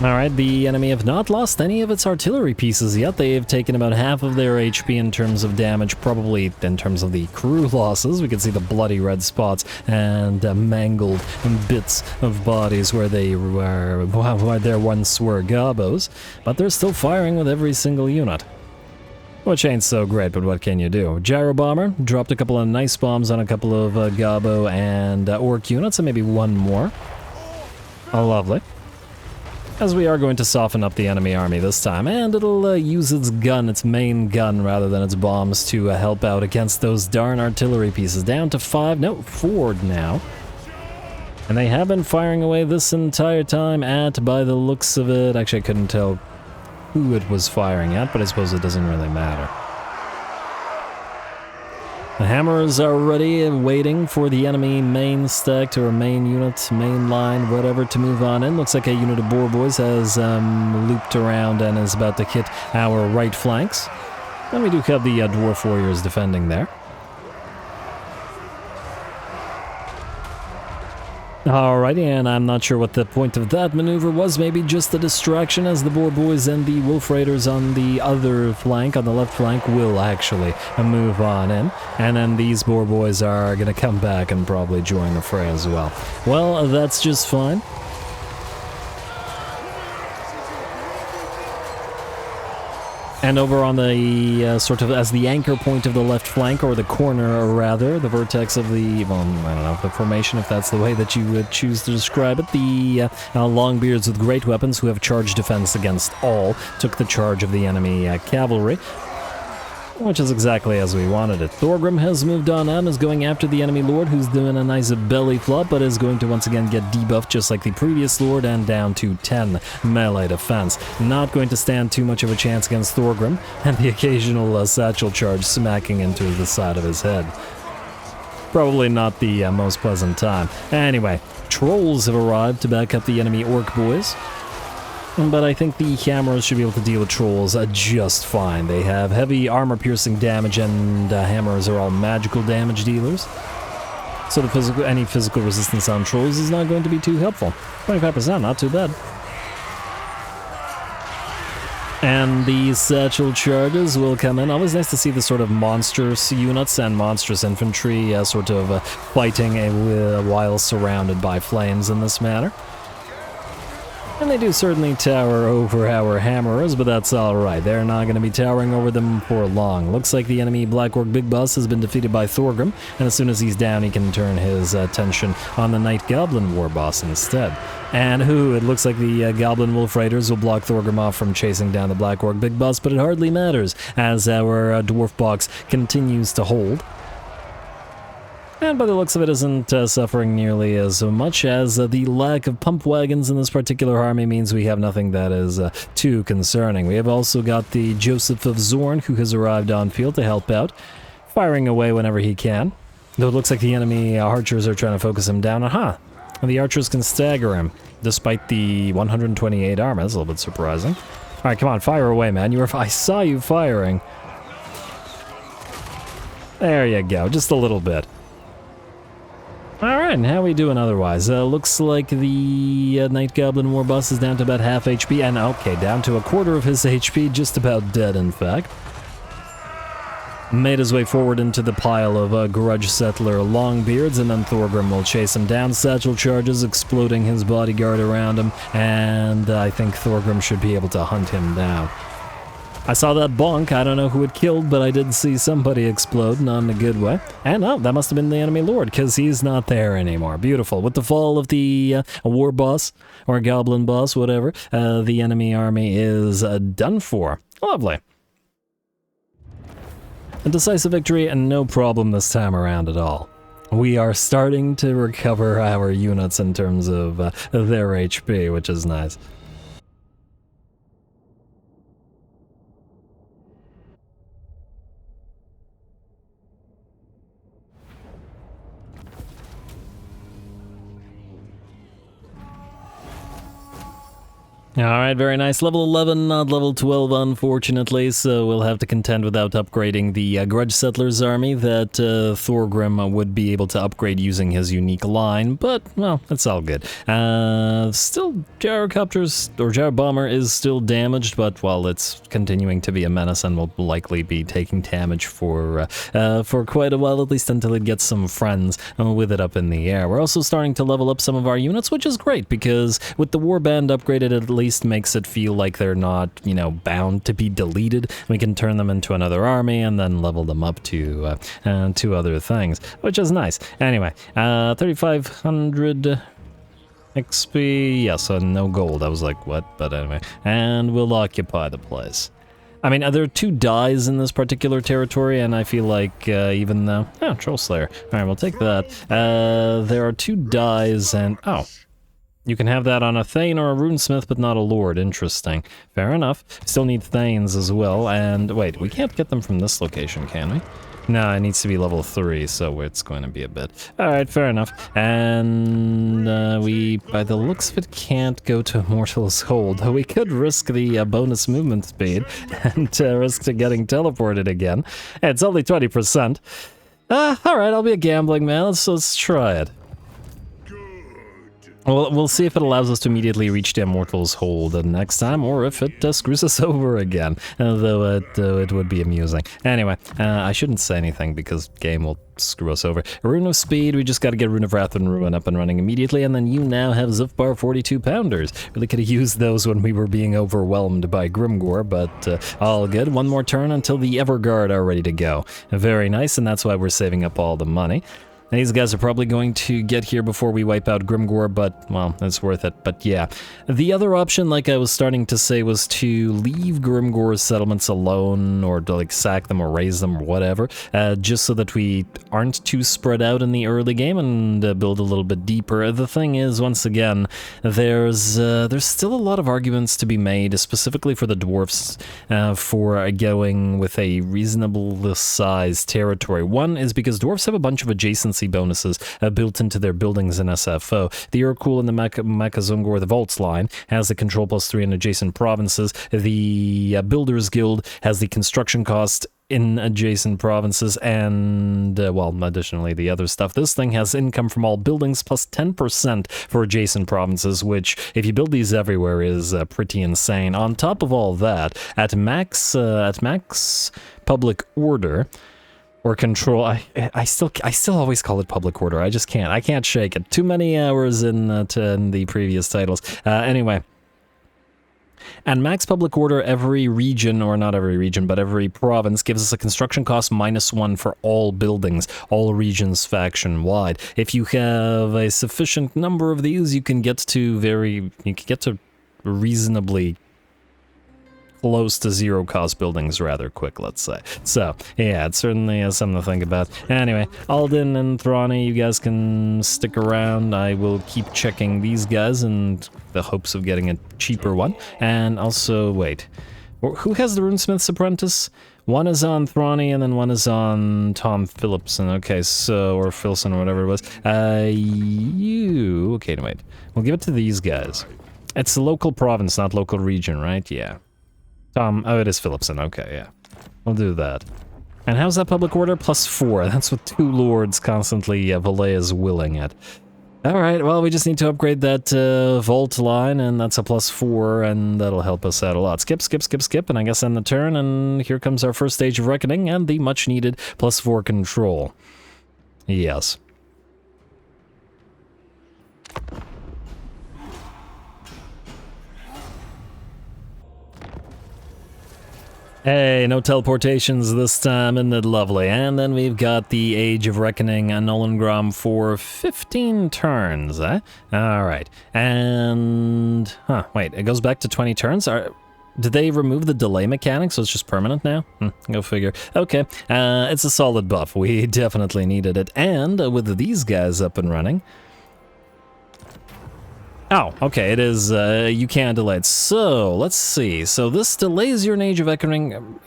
Alright, the enemy have not lost any of its artillery pieces yet. They have taken about half of their HP in terms of damage, probably in terms of the crew losses. We can see the bloody red spots and mangled bits of bodies where they were, where there once were gobos. But they're still firing with every single unit. Which ain't so great, but what can you do? Gyro Bomber dropped a couple of nice bombs on a couple of gobbo and orc units, and maybe one more. Oh, lovely. As we are going to soften up the enemy army this time, and it'll use its gun, its main gun, rather than its bombs to help out against those darn artillery pieces. Down to 4 now. And they have been firing away this entire time by the looks of it, actually I couldn't tell who it was firing at, but I suppose it doesn't really matter. The hammers are ready and waiting for the enemy main stack or main unit, main line, whatever, to move on in. Looks like a unit of boar boys has looped around and is about to hit our right flanks. And we do have the dwarf warriors defending there. Alrighty, and I'm not sure what the point of that maneuver was. Maybe just a distraction, as the boar boys and the wolf raiders on the other flank, on the left flank, will actually move on in. And then these boar boys are going to come back and probably join the fray as well. Well, that's just fine. And over on the sort of as the anchor point of the left flank, or the corner, or rather, the vertex of the, well, I don't know, the formation, if that's the way that you would choose to describe it, the Longbeards with great weapons who have charge defense against all took the charge of the enemy cavalry, which is exactly as we wanted it. Thorgrim has moved on and is going after the enemy lord, who's doing a nice belly flop, but is going to once again get debuffed just like the previous lord and down to 10 melee defense. Not going to stand too much of a chance against Thorgrim, and the occasional satchel charge smacking into the side of his head. Probably not the most pleasant time. Anyway, trolls have arrived to back up the enemy orc boys. But I think the hammers should be able to deal with trolls just fine. They have heavy armor-piercing damage, and hammers are all magical damage dealers. So any physical resistance on trolls is not going to be too helpful. 25%, not too bad. And the satchel charges will come in. Always nice to see the sort of monstrous units and monstrous infantry sort of fighting while surrounded by flames in this manner. And they do certainly tower over our hammerers, but that's alright. They're not going to be towering over them for long. Looks like the enemy Black Orc Big Boss has been defeated by Thorgrim, and as soon as he's down, he can turn his attention on the Night Goblin War Boss instead. And it looks like the Goblin Wolf Raiders will block Thorgrim off from chasing down the Black Orc Big Boss, but it hardly matters, as our Dwarf box continues to hold. And by the looks of it, isn't suffering nearly as much, as the lack of pump wagons in this particular army means we have nothing that is too concerning. We have also got the Joseph of Zorn, who has arrived on field to help out, firing away whenever he can. Though it looks like the enemy archers are trying to focus him down. Aha! And the archers can stagger him, despite the 128 armor. That's a little bit surprising. Alright, come on, fire away, man. I saw you firing. There you go, just a little bit. Alright, and how we doing otherwise? Looks like the Night Goblin War Boss is down to about half HP, and okay, down to a quarter of his HP, just about dead in fact. Made his way forward into the pile of Grudge Settler Longbeards, and then Thorgrim will chase him down. Satchel charges exploding his bodyguard around him, and I think Thorgrim should be able to hunt him down. I saw that bonk. I don't know who it killed, but I did see somebody explode, not in a good way. And oh, that must have been the enemy lord, because he's not there anymore. Beautiful. With the fall of the war boss, or goblin boss, whatever, the enemy army is done for. Lovely. A decisive victory, and no problem this time around at all. We are starting to recover our units in terms of their HP, which is nice. Alright, very nice. Level 11, not level 12, unfortunately, so we'll have to contend without upgrading the Grudge Settlers army that Thorgrim would be able to upgrade using his unique line, but, well, it's all good. Still, Gyrocopters, or Gyro Bomber is still damaged, but, well, it's continuing to be a menace and will likely be taking damage for quite a while, at least until it gets some friends with it up in the air. We're also starting to level up some of our units, which is great, because with the Warband upgraded, at least makes it feel like they're not, you know, bound to be deleted. We can turn them into another army and then level them up to other things, which is nice. Anyway, 3,500 XP. Yeah, so no gold. I was like, what? But anyway, and we'll occupy the place. I mean, there are 2 dies in this particular territory, and I feel like even though... Oh, Troll Slayer. Alright, we'll take that. There are 2 dies, and... Oh. You can have that on a Thane or a Runesmith, but not a Lord. Interesting. Fair enough. Still need Thanes as well, and... Wait, we can't get them from this location, can we? No, it needs to be level 3, so it's going to be a bit. Alright, fair enough. And we, by the looks of it, can't go to Immortal's Hold. We could risk the bonus movement speed and risk to getting teleported again. It's only 20%. Alright, I'll be a gambling man. Let's try it. Good. Well, we'll see if it allows us to immediately reach the Immortals Hold next time, or if it screws us over again, though it would be amusing. Anyway, I shouldn't say anything because game will screw us over. Rune of Speed, we just got to get Rune of Wrath and Ruin up and running immediately, and then you now have Zufbar 42 pounders. Really could have used those when we were being overwhelmed by Grimgor, but all good. One more turn until the Everguard are ready to go. Very nice, and that's why we're saving up all the money. These guys are probably going to get here before we wipe out Grimgor, but, well, it's worth it. But yeah, the other option, like I was starting to say, was to leave Grimgor's settlements alone, or to, like, sack them or raise them or whatever, just so that we aren't too spread out in the early game and build a little bit deeper. The thing is, once again, there's still a lot of arguments to be made, specifically for the Dwarfs, for going with a reasonable sized territory. One is because Dwarfs have a bunch of adjacency bonuses built into their buildings in SFO. The Urkul and the Makazungor, the Vaults line, has the control +3 in adjacent provinces. The Builders Guild has the construction cost in adjacent provinces, and, well, additionally the other stuff. This thing has income from all buildings plus 10% for adjacent provinces, which, if you build these everywhere, is pretty insane. On top of all that, at max public order, or control, I still always call it public order. I just can't. I can't shake it. Too many hours in the previous titles. Anyway. And max public order, every region, or not every region, but every province gives us a construction cost -1 for all buildings, all regions faction-wide. If you have a sufficient number of these, you can get to reasonably close to zero-cost buildings rather quick, let's say. So, yeah, it certainly is something to think about. Anyway, Alden and Thrani, you guys can stick around. I will keep checking these guys in the hopes of getting a cheaper one. And also, wait, who has the Runesmith's Apprentice? One is on Thrani, and then one is on Tom Phillipson. Okay, so, or Philson, or whatever it was. Okay, no, wait. We'll give it to these guys. It's a local province, not local region, right? Yeah. Oh, it is Phillipson. Okay, yeah. We'll do that. And how's that public order? +4. That's what 2 lords constantly Valet is willing at. Alright, well, we just need to upgrade that vault line, and that's a +4, and that'll help us out a lot. Skip, and I guess end the turn, and here comes our first stage of Reckoning, and the much-needed +4 control. Yes. Hey, no teleportations this time, isn't it lovely? And then we've got the Age of Reckoning and Nolengram for 15 turns, eh? Alright, and... wait, it goes back to 20 turns? Did they remove the delay mechanic, so it's just permanent now? Go figure. Okay, it's a solid buff. We definitely needed it. And with these guys up and running... Oh, okay, it is, you can't delay it. So, let's see. So this delays your Age of Reckoning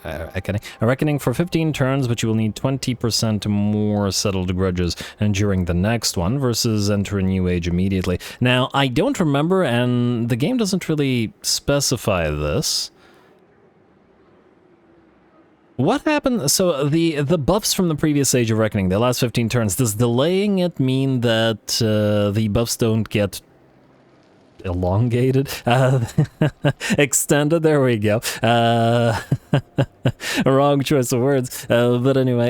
for 15 turns, but you will need 20% more settled grudges during the next one, versus enter a new age immediately. Now, I don't remember, and the game doesn't really specify this. What happened? So the buffs from the previous Age of Reckoning, the last 15 turns, does delaying it mean that the buffs don't get elongated, extended, there we go, wrong choice of words, but anyway,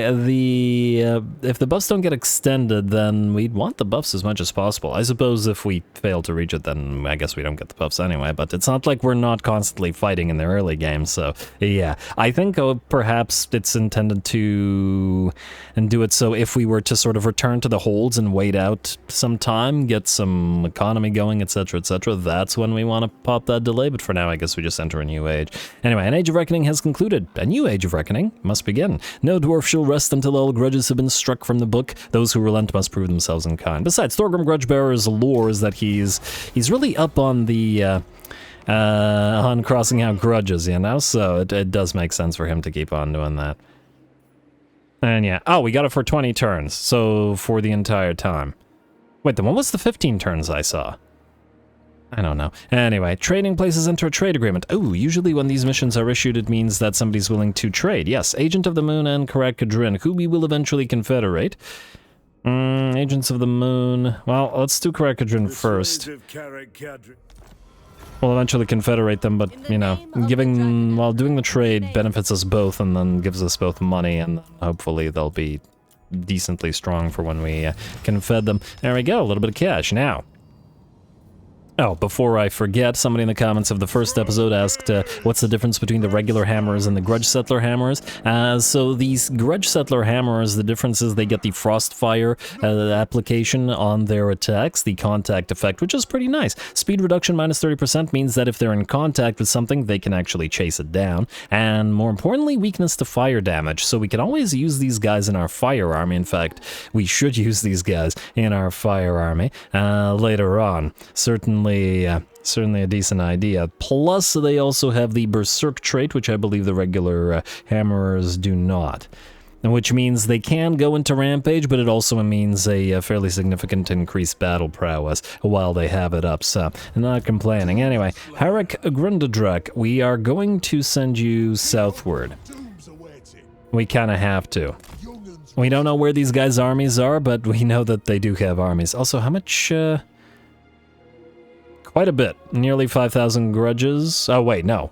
if the buffs don't get extended, then we'd want the buffs as much as possible. I suppose if we fail to reach it, then I guess we don't get the buffs anyway, but it's not like we're not constantly fighting in the early game, so yeah. I think perhaps it's intended to do it so if we were to sort of return to the holds and wait out some time, get some economy going, etc., etc., that's when we want to pop that delay, but for now I guess we just enter a new age. Anyway, an Age of Reckoning has concluded. A new Age of Reckoning must begin. No dwarf shall rest until all grudges have been struck from the book. Those who relent must prove themselves in kind. Besides, Thorgrim Grudgebearer's lore is that he's really up on the on crossing out grudges, you know, so it does make sense for him to keep on doing that. And yeah, oh, we got it for 20 turns, so for the entire time. Wait, then what was the 15 turns I saw? I don't know. Anyway, trading places enter a trade agreement. Oh, usually when these missions are issued, it means that somebody's willing to trade. Yes, Agent of the Moon and Karak-a-Kadrin, who we will eventually confederate. Agents of the Moon. Well, let's do Karak first. We'll eventually confederate them, but, you know, while doing the trade benefits us both and then gives us both money, and hopefully they'll be decently strong for when we confed them. There we go, a little bit of cash. Now, oh, before I forget, somebody in the comments of the first episode asked what's the difference between the regular hammers and the Grudge Settler hammers. So these Grudge Settler hammers, the difference is they get the Frostfire application on their attacks, the contact effect, which is pretty nice. Speed reduction minus 30% means that if they're in contact with something, they can actually chase it down. And more importantly, weakness to fire damage. So we can always use these guys in our fire army. In fact, we should use these guys in our fire army later on. Certainly a decent idea. Plus, they also have the Berserk trait, which I believe the regular hammerers do not. Which means they can go into Rampage, but it also means a fairly significant increased battle prowess while they have it up, so I'm not complaining. Anyway, Karaz-a-Karak, we are going to send you southward. We kind of have to. We don't know where these guys' armies are, but we know that they do have armies. Also, how much... Quite a bit. Nearly 5,000 grudges. Oh, wait, no.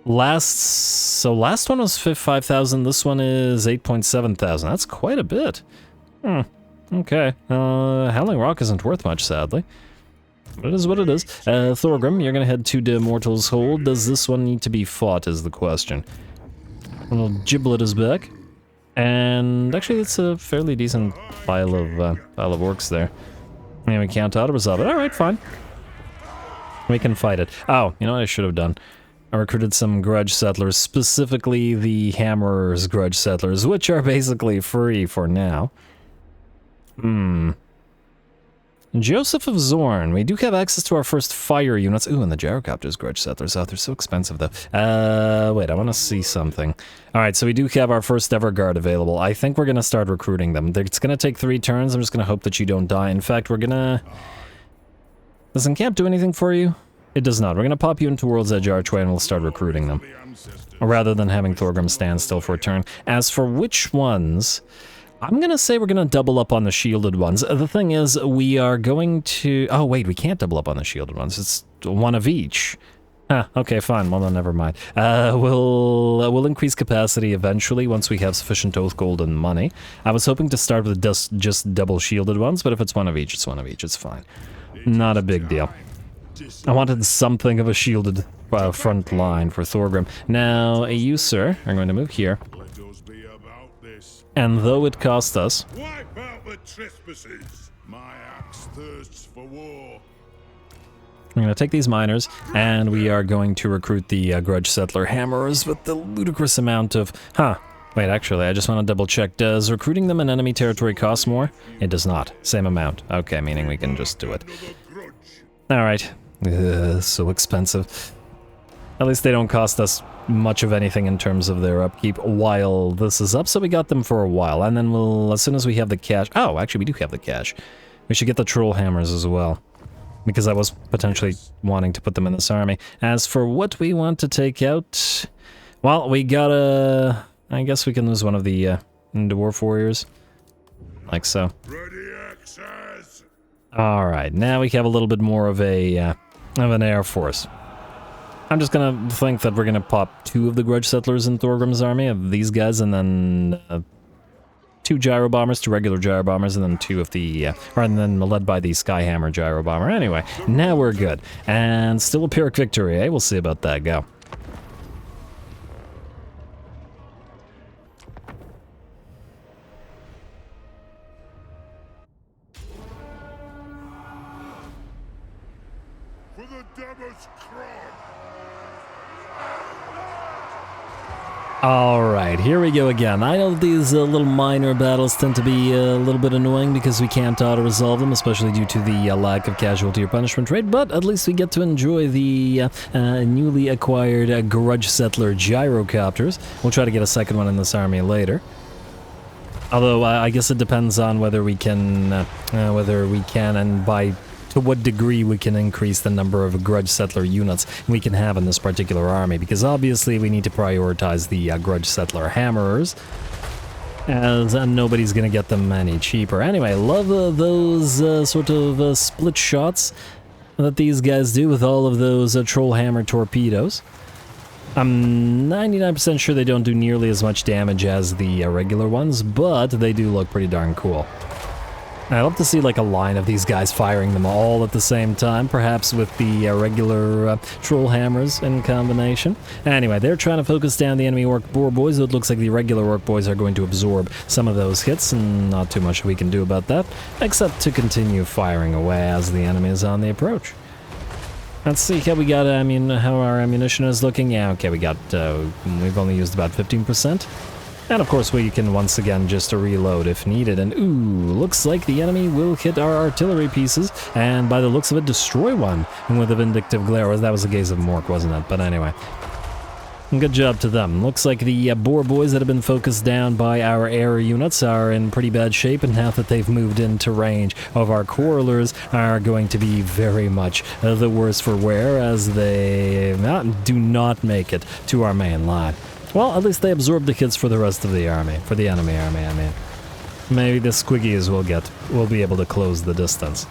Last one was 5,000. This one is 8.7 thousand. That's quite a bit. Okay. Howling Rock isn't worth much, sadly. But it is what it is. Thorgrim, you're gonna head to the Mortal's Hold. Does this one need to be fought, is the question. A little Giblet is back. And actually, it's a fairly decent pile of orcs there. And we can't auto-resolve it. Alright, fine. We can fight it. Oh, you know what I should have done? I recruited some Grudge Settlers, specifically the Hammerers Grudge Settlers, which are basically free for now. Joseph of Zorn. We do have access to our first fire units. Ooh, and the Gyrocopters Grudge Settlers. Oh, they're so expensive, though. Wait, I want to see something. Alright, so we do have our first ever guard available. I think we're going to start recruiting them. It's going to take 3 turns. I'm just going to hope that you don't die. In fact, we're going to... Does Encamp do anything for you? It does not. We're going to pop you into World's Edge Archway and we'll start recruiting them. Rather than having Thorgrim stand still for a turn. As for which ones... I'm gonna say we're gonna double up on the shielded ones. The thing is, we are going to... Oh, wait, we can't double up on the shielded ones. It's one of each. Okay, fine. Well, then, never mind. We'll increase capacity eventually once we have sufficient oath gold and money. I was hoping to start with just double shielded ones, but if it's one of each, it's one of each. It's fine. Not a big deal. I wanted something of a shielded front line for Thorgrim. Now, you, sir, are going to move here. And though it cost us... Wipe out the trespassers. My axe thirsts for war. I'm going to take these miners, and we are going to recruit the Grudge Settler Hammerers with the ludicrous amount of... Wait, actually, I just want to double check. Does recruiting them in enemy territory cost more? It does not. Same amount. Okay, meaning we can just do it. Alright. So expensive. At least they don't cost us much of anything in terms of their upkeep while this is up, so we got them for a while, and then we'll, as soon as we have the cash... Oh, actually, we do have the cash. We should get the Troll Hammers as well, because I was potentially wanting to put them in this army. As for what we want to take out... Well, we gotta... I guess we can lose one of the Dwarf Warriors. Like so. Alright, now we have a little bit more of an Air Force. I'm just gonna think that we're gonna pop 2 of the Grudge Settlers in Thorgrim's army, of these guys, and then 2 Gyro Bombers, 2 regular Gyro Bombers, and then 2 of the, and then led by the Skyhammer Gyro Bomber. Anyway, now we're good. And still a Pyrrhic victory, eh? We'll see about that. Go. For the Devil's Crown. Alright, here we go again. I know these little minor battles tend to be a little bit annoying because we can't auto-resolve them, especially due to the lack of casualty or punishment rate, but at least we get to enjoy the newly acquired Grudge Settler Gyrocopters. We'll try to get a second one in this army later. Although, I guess it depends on whether we can and by... to what degree we can increase the number of Grudge Settler units we can have in this particular army, because obviously we need to prioritize the Grudge Settler Hammerers. as nobody's gonna get them any cheaper. Anyway, love those sort of split shots that these guys do with all of those troll hammer torpedoes. I'm 99% sure they don't do nearly as much damage as the regular ones, but they do look pretty darn cool. I'd love to see like a line of these guys firing them all at the same time, perhaps with the regular troll hammers in combination. Anyway, they're trying to focus down the enemy orc boar boys, so it looks like the regular orc boys are going to absorb some of those hits, and not too much we can do about that, except to continue firing away as the enemy is on the approach. Let's see how we got how our ammunition is looking. Yeah, okay, we've only used about 15%. And of course we can once again just reload if needed. And ooh, looks like the enemy will hit our artillery pieces, and by the looks of it, destroy one with a vindictive glare. That was a gaze of Mork, wasn't it? But anyway. Good job to them. Looks like the boar boys that have been focused down by our air units are in pretty bad shape, and now that they've moved into range of our quarrelers are going to be very much the worse for wear, as they do not make it to our main line. Well, at least they absorb the hits for the rest of the army, for the enemy army, I mean. Maybe the squiggies will be able to close the distance.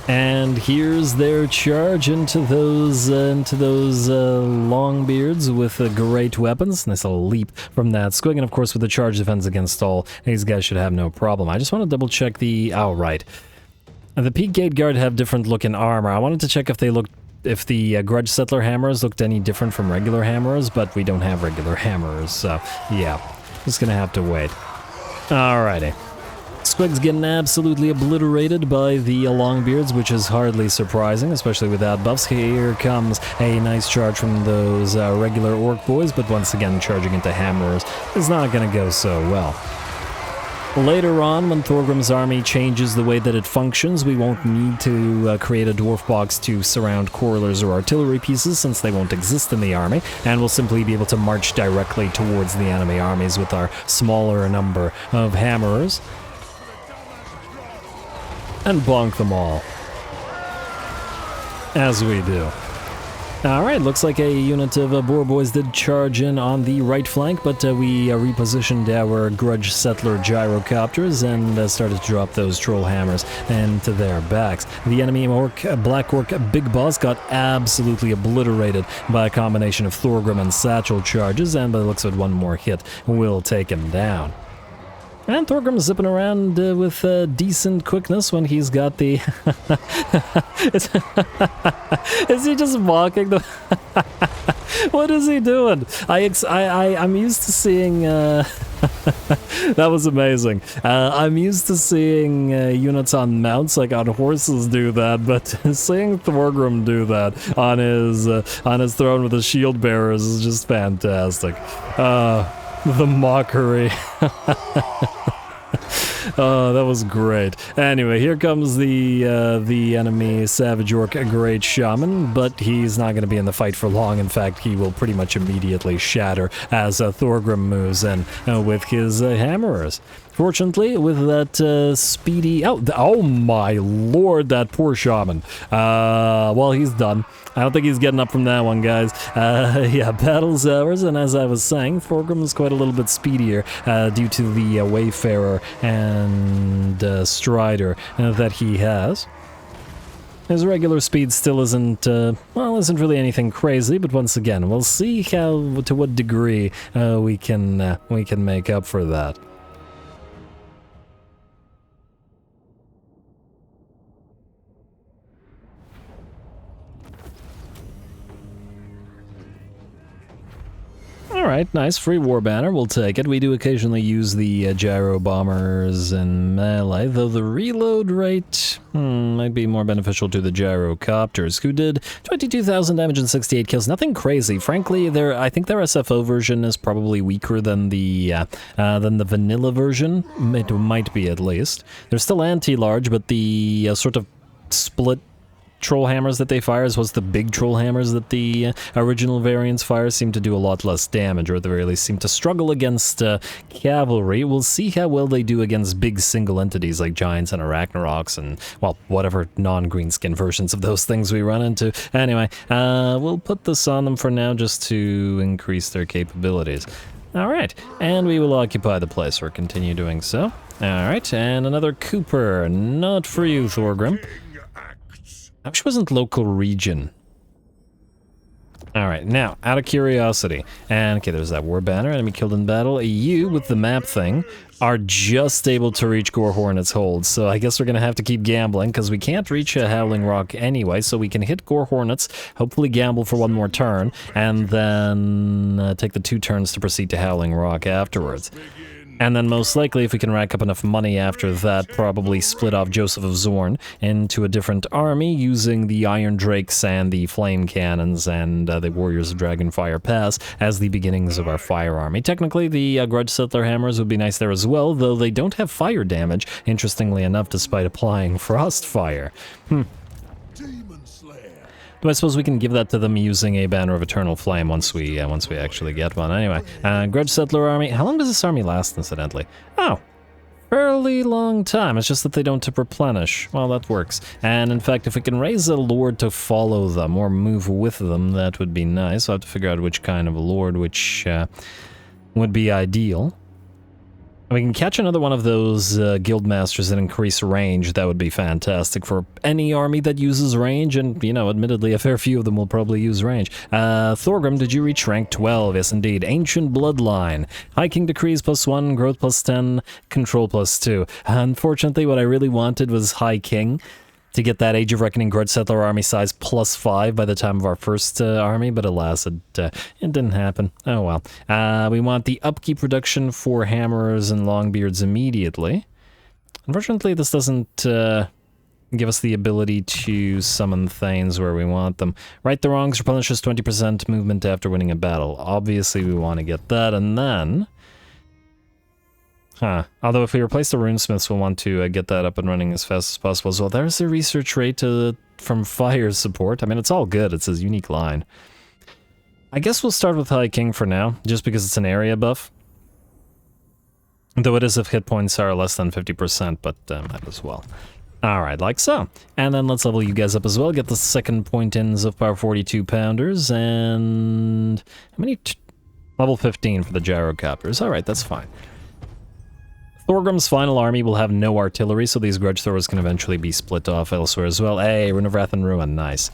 And here's their charge into those longbeards with great weapons. Nice little leap from that squig, and of course with the charge defense against all, these guys should have no problem. I just want to double check the... Oh, right. The Peak Gate Guard have different looking armor. I wanted to check if the Grudge Settler hammers looked any different from regular hammers, but we don't have regular hammers, so yeah. Just gonna have to wait. Alrighty. Squig's getting absolutely obliterated by the Longbeards, which is hardly surprising, especially without buffs. Here comes a nice charge from those regular orc boys, but once again, charging into hammers is not going to go so well. Later on, when Thorgrim's army changes the way that it functions, we won't need to create a dwarf box to surround quarrelers or artillery pieces, since they won't exist in the army, and we'll simply be able to march directly towards the enemy armies with our smaller number of hammerers and bonk them all, as we do. Alright, looks like a unit of boar boys did charge in on the right flank, but we repositioned our Grudge Settler gyrocopters and started to drop those troll hammers into their backs. The enemy Black Orc Big Boss got absolutely obliterated by a combination of Thorgrim and Satchel charges, and by the looks of it, one more hit will take him down. And Thorgrim's zipping around with decent quickness when he's got the... Is he just walking the... What is he doing? I'm used to seeing... That was amazing. I'm used to seeing units on mounts, like on horses, do that, but seeing Thorgrim do that on his throne with his shield bearers is just fantastic. The mockery. Oh, that was great. Anyway, here comes the enemy Savage Orc Great Shaman, but he's not going to be in the fight for long. In fact, he will pretty much immediately shatter as Thorgrim moves in with his hammerers. Fortunately, with that speedy... Oh my lord, that poor shaman. Well, he's done. I don't think he's getting up from that one, guys. Yeah, battle's ours, and as I was saying, Thorgrim is quite a little bit speedier due to the Wayfarer and Strider that he has. His regular speed still isn't really anything crazy, but once again, we'll see to what degree we can make up for that. Alright, nice. Free war banner, we'll take it. We do occasionally use the gyro bombers in melee, though the reload rate might be more beneficial to the gyrocopters, who did 22,000 damage and 68 kills. Nothing crazy. Frankly, I think their SFO version is probably weaker than the vanilla version. It might be, at least. They're still anti-large, but the sort of split troll hammers that they fire, as well as the big troll hammers that the original variants fire, seem to do a lot less damage, or at the very least seem to struggle against cavalry. We'll see how well they do against big single entities like giants and arachnaroks and, well, whatever non-greenskin versions of those things we run into. Anyway, we'll put this on them for now just to increase their capabilities. Alright, and we will occupy the place, or continue doing so. Alright, and another Cooper. Not for you, Thorgrim. Actually wasn't local region. Alright, now, out of curiosity, and okay, there's that war banner, enemy killed in battle. You, with the map thing, are just able to reach Gore Hornet's hold, so I guess we're gonna have to keep gambling, because we can't reach a Howling Rock anyway, so we can hit Gore Hornets, hopefully gamble for one more turn, and then take the 2 turns to proceed to Howling Rock afterwards. And then most likely, if we can rack up enough money after that, probably split off Joseph of Zorn into a different army using the Iron Drakes and the Flame Cannons and the Warriors of Dragonfire Pass as the beginnings of our fire army. Technically, the Grudge Settler Hammers would be nice there as well, though they don't have fire damage, interestingly enough, despite applying Frost Fire. But I suppose we can give that to them using a Banner of Eternal Flame once we actually get one. Anyway, Grudge Settler Army. How long does this army last, incidentally? Oh, fairly long time. It's just that they don't replenish. Well, that works. And in fact, if we can raise a lord to follow them or move with them, that would be nice. I'll have to figure out which kind of a lord, which would be ideal. We can catch another one of those guild masters that increase range. That would be fantastic for any army that uses range, and, you know, admittedly, a fair few of them will probably use range. Thorgrim, did you reach rank 12? Yes, indeed. Ancient Bloodline. High King Decrees +1, Growth +10, Control +2. Unfortunately, what I really wanted was High King, to get that Age of Reckoning Grudge Settler army size +5 by the time of our first army, but alas, it didn't happen. Oh well. We want the upkeep reduction for hammers and longbeards immediately. Unfortunately, this doesn't give us the ability to summon Thanes where we want them. Right the Wrongs replenishes 20% movement after winning a battle. Obviously, we want to get that, and then... Although if we replace the runesmiths, we'll want to get that up and running as fast as possible as well. There's the research rate from fire support. I mean, it's all good. It's a unique line. I guess we'll start with High King for now, just because it's an area buff. Though it is if hit points are less than 50%, but might as well. Alright, like so. And then let's level you guys up as well. Get the second point-ins of Power 42 Pounders, and... how many? Level 15 for the Gyrocopters. Alright, that's fine. Thorgrim's final army will have no artillery, so these grudge throwers can eventually be split off elsewhere as well. Hey, Rune of Wrath and Ruin, nice.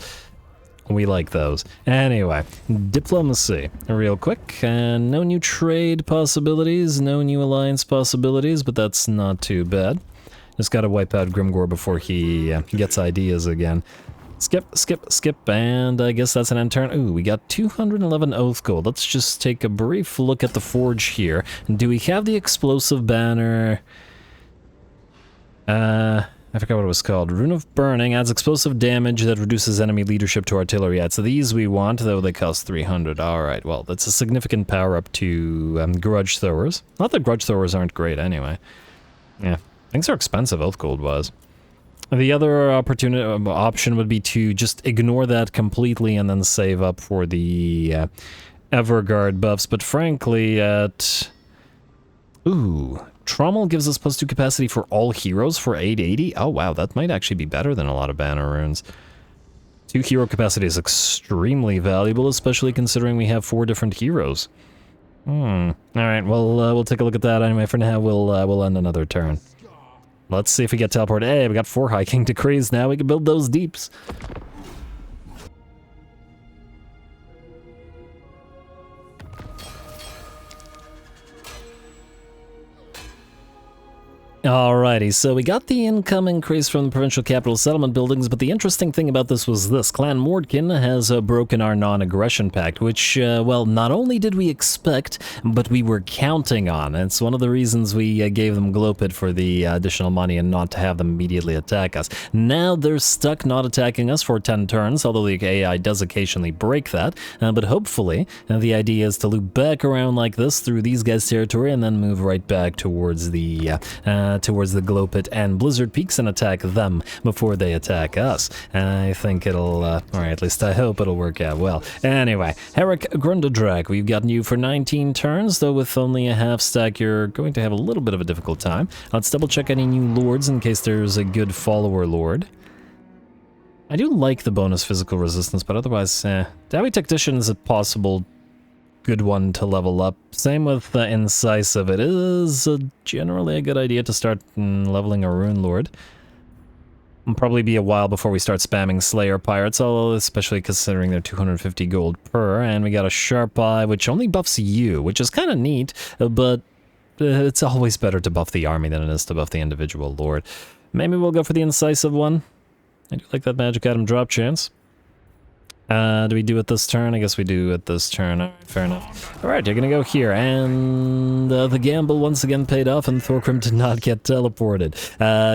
We like those. Anyway, diplomacy, real quick. No new trade possibilities, no new alliance possibilities, but that's not too bad. Just gotta wipe out Grimgor before he gets ideas again. Skip, skip, skip, and I guess that's an end turn. Ooh, we got 211 Oath Gold. Let's just take a brief look at the forge here. Do we have the explosive banner? I forgot what it was called. Rune of Burning adds explosive damage that reduces enemy leadership to artillery. So these we want, though they cost 300. Alright, well, that's a significant power up to grudge throwers. Not that grudge throwers aren't great anyway. Yeah, things are expensive, Oath Gold was. The other option would be to just ignore that completely and then save up for the Everguard buffs, but frankly, Ooh, Trommel gives us +2 capacity for all heroes for 880? Oh wow, that might actually be better than a lot of banner runes. 2 hero capacity is extremely valuable, especially considering we have 4 different heroes. Alright, well, we'll take a look at that anyway. For now, we'll end another turn. Let's see if we get teleported. Hey, we got 4 High King Decrees now. We can build those deeps. Alrighty, so we got the income increase from the provincial capital settlement buildings, but the interesting thing about this was this. Clan Mordkin has broken our non-aggression pact, which, well, not only did we expect, but we were counting on. It's one of the reasons we gave them Glopid for the additional money and not to have them immediately attack us. Now they're stuck not attacking us for 10 turns, although the AI does occasionally break that, but hopefully the idea is to loop back around like this through these guys' territory and then move right back towards the towards the glow pit and blizzard peaks and attack them before they attack us. I think it'll, or at least I hope it'll work out well. Anyway, Herrick Grundedrag, we've gotten you for 19 turns, though with only a half stack you're going to have a little bit of a difficult time. Let's double check any new lords in case there's a good follower lord. I do like the bonus physical resistance, but otherwise, Dowie Tactician is a possible good one to level up. Same with Incisive. It is generally a good idea to start leveling a Rune Lord. It'll probably be a while before we start spamming Slayer Pirates, especially considering they're 250 gold per, and we got a Sharp Eye, which only buffs you, which is kind of neat, but it's always better to buff the army than it is to buff the individual Lord. Maybe we'll go for the Incisive one. I do like that magic item drop chance. Do we do it this turn? I guess we do it this turn. Alright, fair enough. Alright, you're gonna go here, and the gamble once again paid off, and Thorgrim did not get teleported.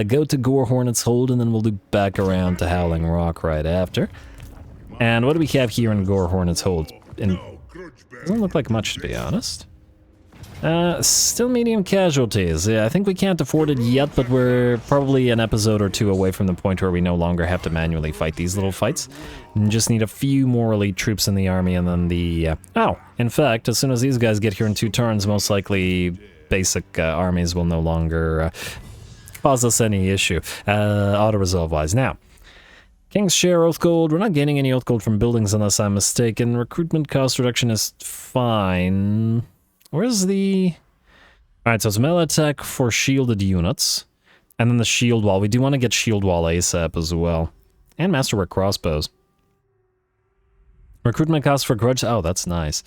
Go to Gore Hornet's Hold, and then we'll loop back around to Howling Rock right after. And what do we have here in Gore Hornet's Hold? Doesn't look like much, to be honest. Still medium casualties. Yeah, I think we can't afford it yet, but we're probably an episode or two away from the point where we no longer have to manually fight these little fights. And just need a few more elite troops in the army, and then the... Oh, in fact, as soon as these guys get here in 2 turns, most likely basic armies will no longer cause us any issue, auto-resolve-wise. Now, King's Share Oath Gold. We're not gaining any Oath Gold from buildings unless I'm mistaken. Recruitment cost reduction is fine. Where's the... Alright, so it's melee attack for shielded units. And then the shield wall. We do want to get shield wall ASAP as well. And masterwork crossbows. Recruitment cost for grudge... Oh, that's nice.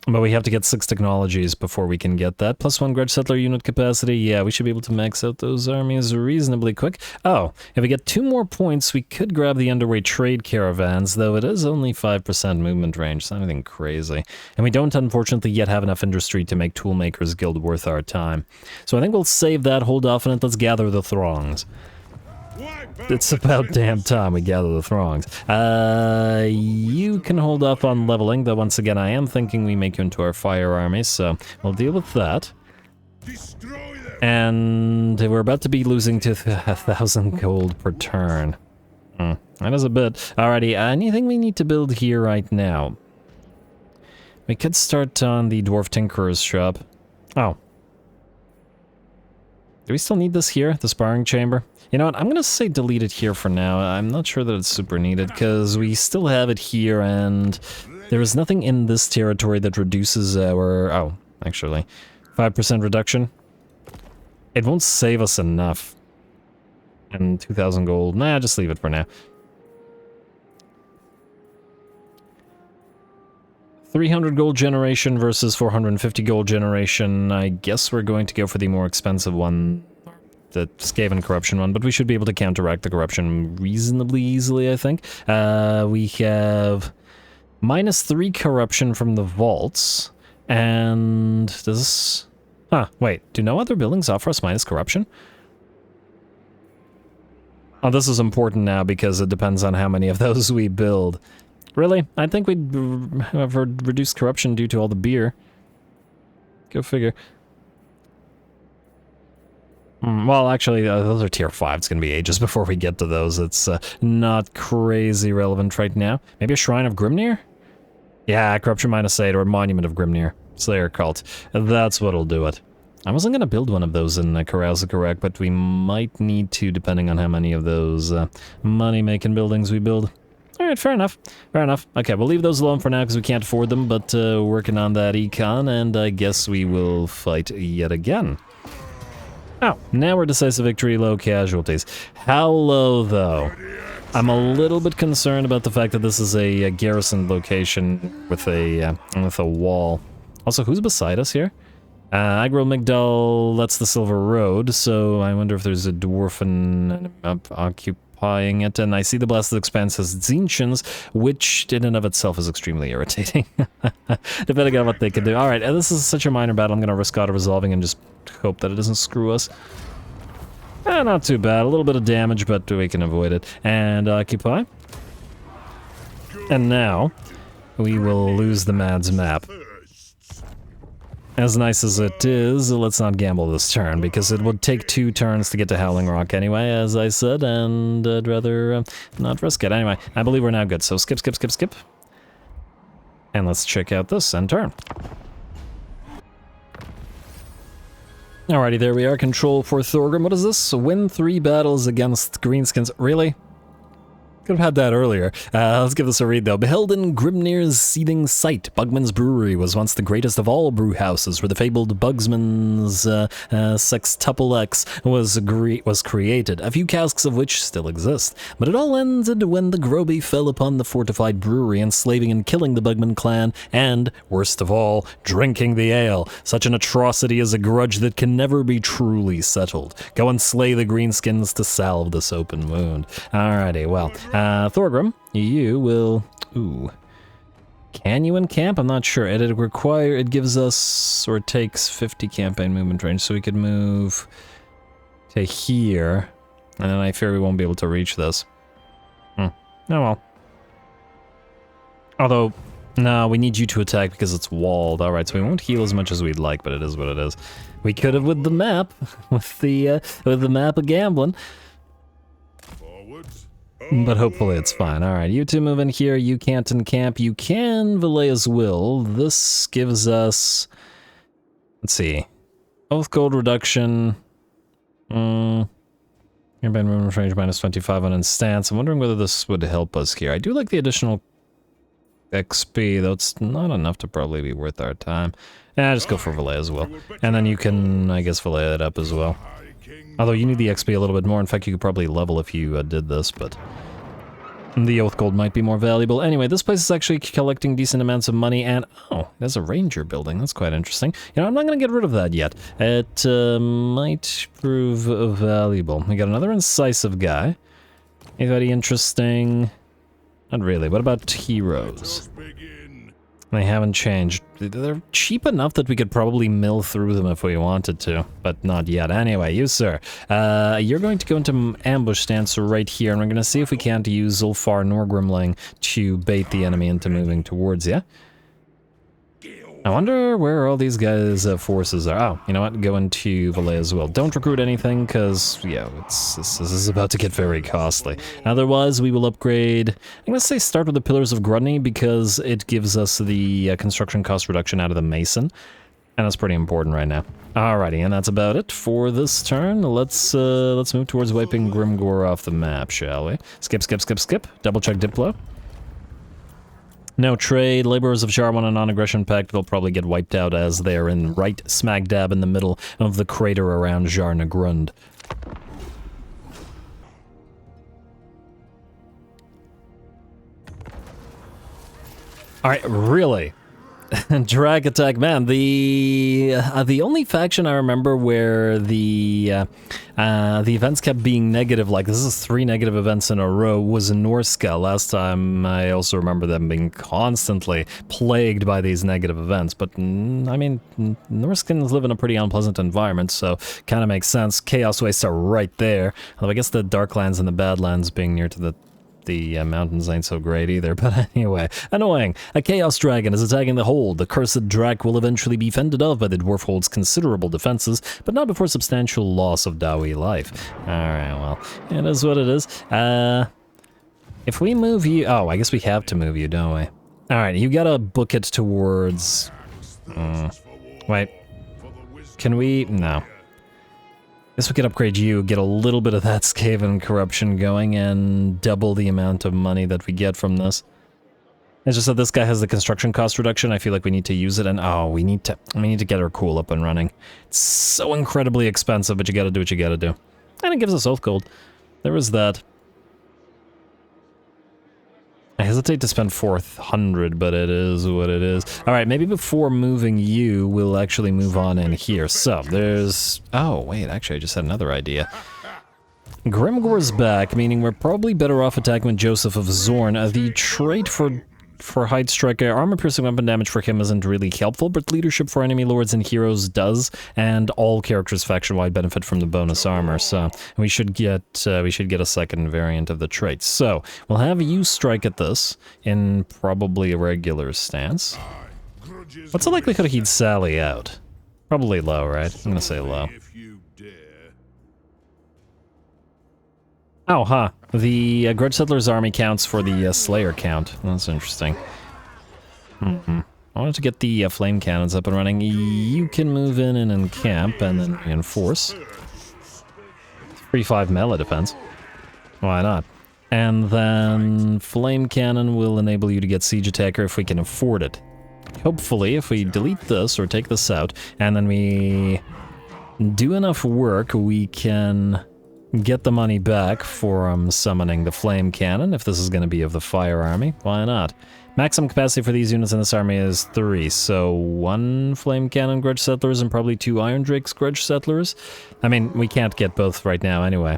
But we have to get 6 technologies before we can get that. +1 grudge settler unit capacity. Yeah, we should be able to max out those armies reasonably quick. Oh, if we get 2 more points, we could grab the underway trade caravans, though it is only 5% movement range. It's not anything crazy. And we don't, unfortunately, yet have enough industry to make Toolmaker's Guild worth our time. So I think we'll save that, hold off on it. Let's gather the throngs. It's about damn time we gather the throngs. You can hold off on leveling, though once again I am thinking we make you into our fire army, so we'll deal with that. And we're about to be losing to 1,000 gold per turn. That is a bit. Alrighty, anything we need to build here right now? We could start on the Dwarf Tinkerer's shop. Oh. Do we still need this here? The sparring chamber? You know what, I'm gonna say delete it here for now. I'm not sure that it's super needed, because we still have it here, and there is nothing in this territory that reduces our... Oh, actually. 5% reduction. It won't save us enough. And 2,000 gold. Nah, just leave it for now. 300 gold generation versus 450 gold generation. I guess we're going to go for the more expensive one. The Skaven corruption one, but we should be able to counteract the corruption reasonably easily, I think. We have -3 corruption from the vaults, and does this... Huh, wait, do no other buildings offer us minus corruption? Oh, this is important now because it depends on how many of those we build. Really? I think we'd have reduced corruption due to all the beer. Go figure. Well, actually, those are tier 5. It's going to be ages before we get to those. It's not crazy relevant right now. Maybe a Shrine of Grimnir? Yeah, Corruption -8 or Monument of Grimnir. Slayer Cult. That's what'll do it. I wasn't going to build one of those in Karaz-a-Karak, but we might need to, depending on how many of those money-making buildings we build. Alright, fair enough. Fair enough. Okay, we'll leave those alone for now because we can't afford them, but working on that econ, and I guess we will fight yet again. Oh, now we're decisive victory, low casualties. How low, though? I'm a little bit concerned about the fact that this is a garrison location with a wall. Also, who's beside us here? Agro Migdal, that's the Silver Road, so I wonder if there's a dwarfen occupying it, and I see the Blasted Expanse as Zinchans, which in and of itself is extremely irritating. Depending on what they can do. Alright, this is such a minor battle, I'm going to risk auto-resolving and just hope that it doesn't screw us. Not too bad, a little bit of damage, but we can avoid it. And occupy. And now, we will lose the Mads map. As nice as it is, let's not gamble this turn, because it would take 2 turns to get to Howling Rock anyway, as I said, and I'd rather not risk it. Anyway, I believe we're now good, so skip, skip, skip, skip. And let's check out this end turn. Alrighty, there we are. Control for Thorgrim. What is this? Win 3 battles against Greenskins. Really? Could have had that earlier. Let's give this a read, though. Beheld in Grimnir's seething sight, Bugman's Brewery was once the greatest of all brew houses, where the fabled Bugsman's Sextuple X was created, a few casks of which still exist. But it all ended when the Groby fell upon the fortified brewery, enslaving and killing the Bugman clan, and, worst of all, drinking the ale. Such an atrocity is a grudge that can never be truly settled. Go and slay the Greenskins to salve this open wound. Alrighty, well... Thorgrim, you will... Ooh. Can you encamp? I'm not sure. It gives us, or it takes 50 campaign movement range, so we could move to here, and then I fear we won't be able to reach this. Oh well. Although, no, we need you to attack because it's walled. Alright, so we won't heal as much as we'd like, but it is what it is. We could have with the map, with the map of gambling. But hopefully it's fine. Alright, you two move in here. You can't encamp. You can Valea's Will. This gives us... Let's see. Oath Gold reduction. Campaign movement range minus 25 on instance. I'm wondering whether this would help us here. I do like the additional XP, though it's not enough to probably be worth our time. Yeah, just go for Valea's Will. And then you can, I guess, Valea it up as well. Although you need the XP a little bit more. In fact, you could probably level if you did this, but the Oath Gold might be more valuable. Anyway, this place is actually collecting decent amounts of money, and oh, there's a ranger building. That's quite interesting. You know, I'm not going to get rid of that yet. It might prove valuable. We got another incisive guy. Anybody interesting? Not really. What about heroes? They haven't changed. They're cheap enough that we could probably mill through them if we wanted to, but not yet. Anyway, you, sir. You're going to go into ambush stance right here, and we're going to see if we can't use Zulfar Norgrimling to bait the enemy into moving towards you. I wonder where all these guys' forces are. Oh, you know what? Go into Valea as well. Don't recruit anything, because, yeah, this is about to get very costly. Otherwise, we will upgrade... I'm going to say start with the Pillars of Gluttony, because it gives us the construction cost reduction out of the Mason. And that's pretty important right now. Alrighty, and that's about it for this turn. Let's move towards wiping Grimgor off the map, shall we? Skip, skip, skip, skip. Double check Diplo. No trade. Laborers of Jarwan on a non-aggression pact. They'll probably get wiped out as they're in right smack dab in the middle of the crater around Jarnagrund. Alright, really? Drag attack, man. The only faction I remember where the events kept being negative, like this is 3 negative events in a row, was in Norska. Last time I also remember them being constantly plagued by these negative events, but I mean, Norskins live in a pretty unpleasant environment, so kind of makes sense. Chaos wastes are right there, although I guess the Darklands and the Badlands being near to the mountains ain't so great either, but anyway. Annoying. A Chaos Dragon is attacking the hold. The cursed Drak will eventually be fended off by the Dwarf Hold's considerable defenses, but not before substantial loss of Dawi life. Alright, well, it is what it is. If we move you... Oh, I guess we have to move you, don't we? Alright, you gotta book it towards... wait. Can we... No. Guess we could upgrade you, get a little bit of that Skaven corruption going, and double the amount of money that we get from this. It's just that this guy has the construction cost reduction. I feel like we need to use it, and oh, we need to get our cool up and running. It's so incredibly expensive, but you gotta do what you gotta do. And it gives us Oath Gold. There is that. I hesitate to spend 400, but it is what it is. Alright, maybe before moving you, we'll actually move on in here. So, there's... Oh, wait, actually, I just had another idea. Grimgor's back, meaning we're probably better off attacking with Joseph of Zorn. The trait for Hide Striker, armor-piercing weapon damage for him isn't really helpful, but leadership for enemy lords and heroes does, and all characters faction-wide benefit from the bonus armor, so we should get a second variant of the trait. So, we'll have you strike at this, in probably a regular stance. What's the likelihood he'd sally out? Probably low, right? I'm gonna say low. If you dare. Oh, huh. The Grudge Settler's army counts for the Slayer count. That's interesting. I wanted to get the flame cannons up and running. You can move in and encamp and then reinforce. 3-5 melee defense. Why not? And then flame cannon will enable you to get siege attacker if we can afford it. Hopefully, if we delete this or take this out, and then we do enough work, we can get the money back for summoning the flame cannon, if this is going to be of the fire army. Why not? Maximum capacity for these units in this army is 3, so 1 flame cannon grudge settlers and probably 2 iron drakes grudge settlers. I mean, we can't get both right now anyway.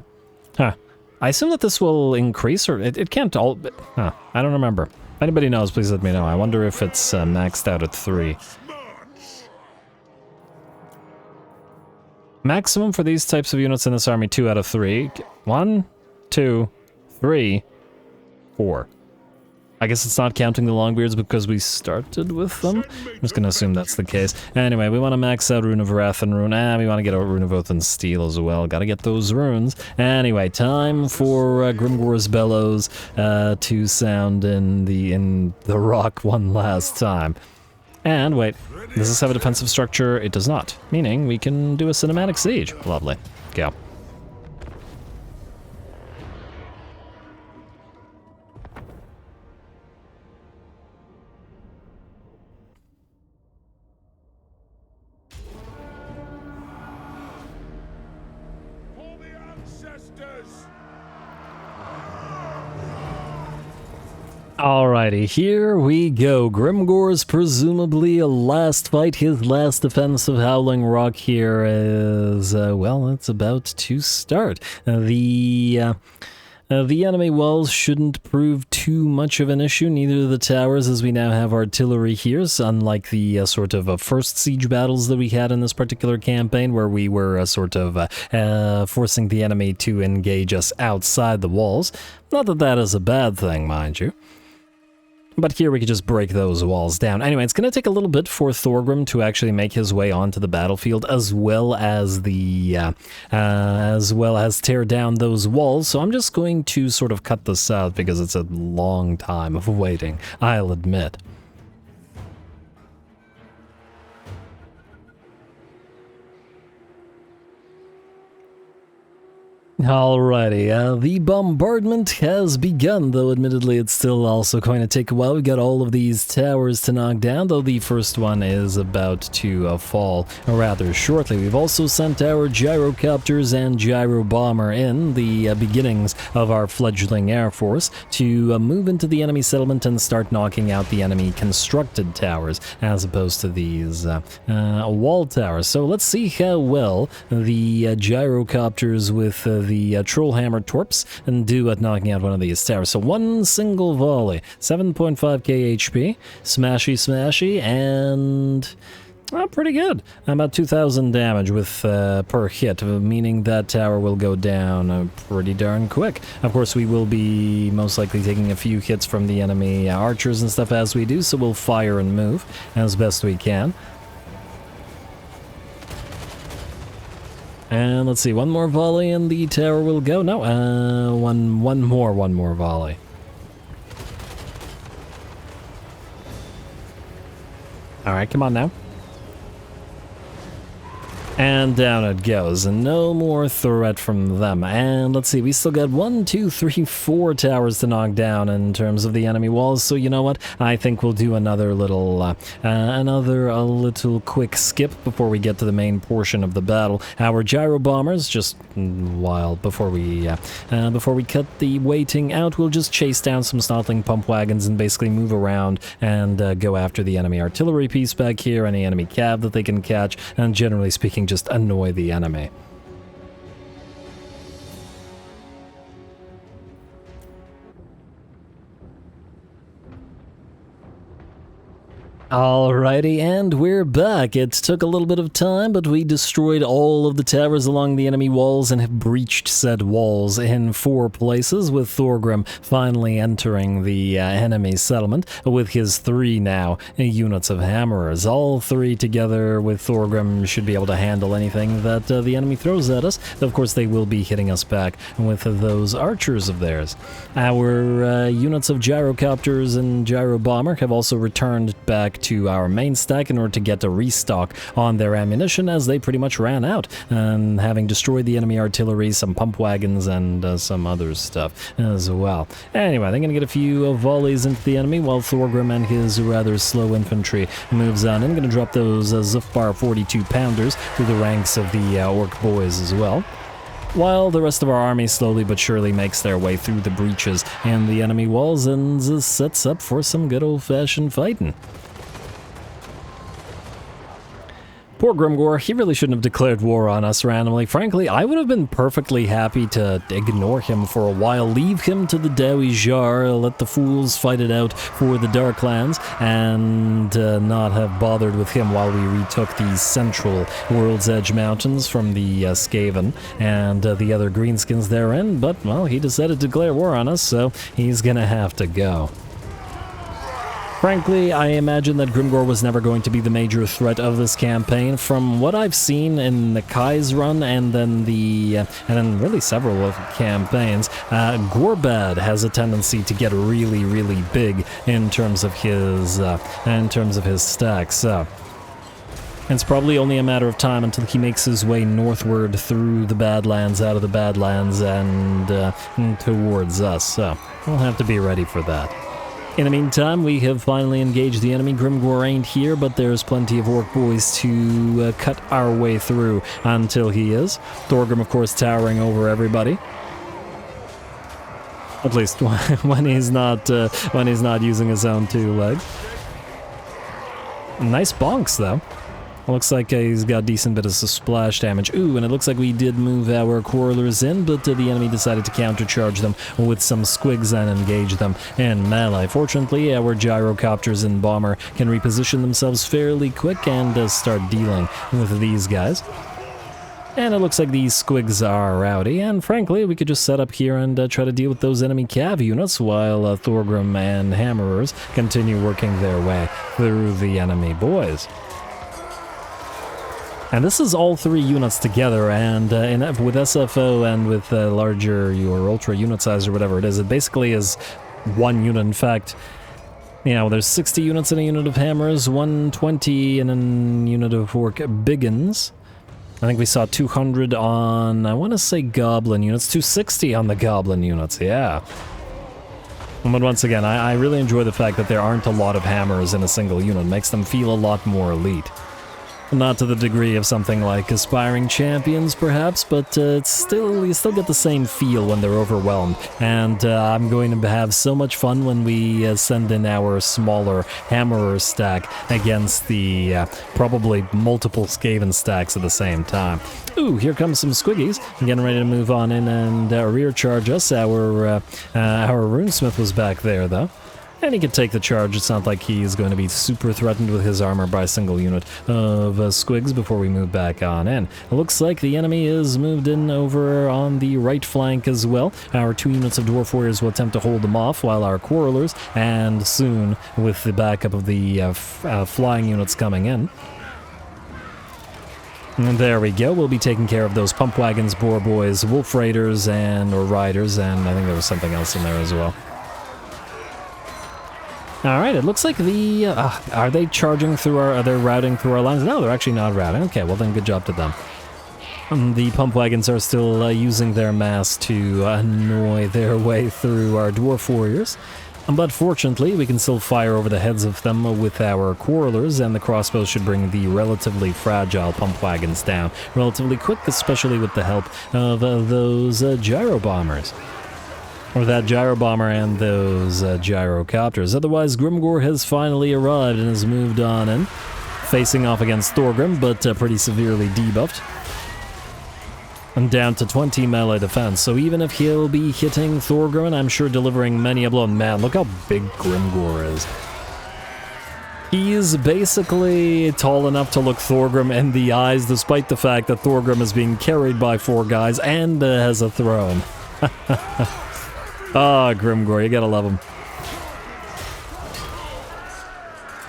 Huh. I assume that this will increase, or it can't all... Huh, I don't remember. If anybody knows, please let me know. I wonder if it's maxed out at 3. Maximum for these types of units in this army, 2 out of 3. 1, 2, 3, 4. I guess it's not counting the Longbeards because we started with them. I'm just gonna assume that's the case. Anyway, we want to max out Rune of Wrath and Rune, and we want to get a Rune of Oath and Steel as well. Gotta get those runes. Anyway, time for Grimgor's Bellows to sound in the rock one last time. And wait, does this have a defensive structure? It does not, meaning we can do a cinematic siege. Lovely. Go. Alrighty, here we go. Grimgor's presumably a last fight. His last defense of Howling Rock here is, well, it's about to start. The enemy walls shouldn't prove too much of an issue, neither the towers, as we now have artillery here, so unlike the sort of first siege battles that we had in this particular campaign, where we were sort of forcing the enemy to engage us outside the walls. Not that that is a bad thing, mind you. But here we could just break those walls down. Anyway, it's going to take a little bit for Thorgrim to actually make his way onto the battlefield, as well as tear down those walls. So I'm just going to sort of cut this out because it's a long time of waiting, I'll admit. Alrighty, the bombardment has begun, though admittedly it's still also going to take a while. We've got all of these towers to knock down, though the first one is about to fall rather shortly. We've also sent our gyrocopters and gyro bomber in, the beginnings of our fledgling air force, to move into the enemy settlement and start knocking out the enemy constructed towers, as opposed to these wall towers. So let's see how well the gyrocopters with the Trollhammer Torps and do at knocking out one of these towers. So one single volley, 7.5k HP, smashy, and pretty good. About 2,000 damage with per hit, meaning that tower will go down pretty darn quick. Of course, we will be most likely taking a few hits from the enemy archers and stuff as we do, so we'll fire and move as best we can. And let's see, one more volley and the tower will go. No, one more volley. Alright, come on now. And down it goes, and no more threat from them. And let's see, we still got 1, 2, 3, 4 towers to knock down in terms of the enemy walls, so you know what? I think we'll do another little quick skip before we get to the main portion of the battle. Our gyro bombers, just while before we cut the waiting out, we'll just chase down some snotling pump wagons and basically move around and go after the enemy artillery piece back here, any enemy cav that they can catch, and generally speaking, just annoy the enemy. Alrighty, and we're back. It took a little bit of time, but we destroyed all of the towers along the enemy walls and have breached said walls in 4 places, with Thorgrim finally entering the enemy settlement with his 3 now units of hammerers. All 3 together with Thorgrim should be able to handle anything that the enemy throws at us. Of course, they will be hitting us back with those archers of theirs. Our units of gyrocopters and gyro bomber have also returned back to our main stack in order to get a restock on their ammunition, as they pretty much ran out, and having destroyed the enemy artillery, some pump wagons, and some other stuff as well. Anyway, they're going to get a few volleys into the enemy while Thorgrim and his rather slow infantry moves on. I'm going to drop those Zufbar 42-pounders through the ranks of the orc boys as well, while the rest of our army slowly but surely makes their way through the breaches in the enemy walls and sets up for some good old-fashioned fighting. Poor Grimgor, he really shouldn't have declared war on us randomly. Frankly, I would have been perfectly happy to ignore him for a while, leave him to the Dowie Jar, let the fools fight it out for the Darklands, and not have bothered with him while we retook the central World's Edge Mountains from the Skaven and the other greenskins therein. But, well, he decided to declare war on us, so he's gonna have to go. Frankly, I imagine that Grimgor was never going to be the major threat of this campaign. From what I've seen in the Kai's run and then really several of campaigns, Warband has a tendency to get really, really big in terms of his stacks. So it's probably only a matter of time until he makes his way northward through the Badlands, out of the Badlands, and towards us. So we'll have to be ready for that. In the meantime, we have finally engaged the enemy. Grimgor ain't here, but there's plenty of orc boys to cut our way through until he is. Thorgrim, of course, towering over everybody. At least when he's not using his own 2 legs. Nice bonks, though. Looks like he's got a decent bit of splash damage. Ooh, and it looks like we did move our quarrelers in, but the enemy decided to countercharge them with some squigs and engage them in melee. Fortunately, our gyrocopters and bomber can reposition themselves fairly quick and start dealing with these guys. And it looks like these squigs are rowdy, and frankly, we could just set up here and try to deal with those enemy cav units while Thorgrim and hammerers continue working their way through the enemy boys. And this is all 3 units together, and with SFO and with larger or ultra unit size or whatever it basically is 1 unit. In fact, you know, there's 60 units in a unit of hammers, 120 in a unit of orc biggins. I think we saw 200 on, I want to say goblin units, 260 on the goblin units, yeah. But once again, I really enjoy the fact that there aren't a lot of hammers in a single unit. It makes them feel a lot more elite. Not to the degree of something like Aspiring Champions, perhaps, but you still get the same feel when they're overwhelmed. And I'm going to have so much fun when we send in our smaller Hammerer stack against the probably multiple Skaven stacks at the same time. Ooh, here comes some Squiggies. I'm getting ready to move on in and rear charge us. Our Runesmith was back there, though. And he can take the charge. It's not like he's going to be super threatened with his armor by a single unit of squigs before we move back on in. It looks like the enemy is moved in over on the right flank as well. Our 2 units of dwarf warriors will attempt to hold them off, while our quarrelers, and soon with the backup of the flying units coming in. And there we go. We'll be taking care of those pump wagons, boar boys, wolf raiders, or riders, and I think there was something else in there as well. Alright, it looks like are they charging through are they routing through our lines? No, they're actually not routing. Okay, well then good job to them. The pump wagons are still using their mass to annoy their way through our dwarf warriors. But fortunately, we can still fire over the heads of them with our quarrelers, and the crossbows should bring the relatively fragile pump wagons down relatively quick, especially with the help of those gyro bombers. Or that gyro bomber and those gyrocopters. Otherwise, Grimgor has finally arrived and has moved on in, facing off against Thorgrim, but pretty severely debuffed. And down to 20 melee defense, so even if he'll be hitting Thorgrim, I'm sure delivering many a blow. Man, look how big Grimgor is. He is basically tall enough to look Thorgrim in the eyes, despite the fact that Thorgrim is being carried by 4 guys and has a throne. Ah, Grimgor, you gotta love him.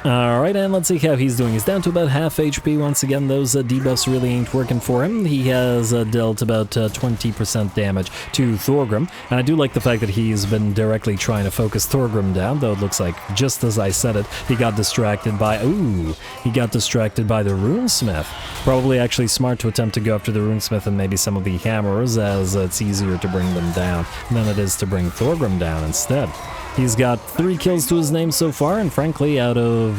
Alright, and let's see how he's doing. He's down to about half HP once again. Those debuffs really ain't working for him. He has dealt about 20% damage to Thorgrim, and I do like the fact that he's been directly trying to focus Thorgrim down, though it looks like, just as I said it, he got distracted by... Ooh! He got distracted by the Runesmith. Probably actually smart to attempt to go after the Runesmith and maybe some of the Hammerers, as it's easier to bring them down than it is to bring Thorgrim down instead. He's got 3 kills to his name so far, and frankly, out of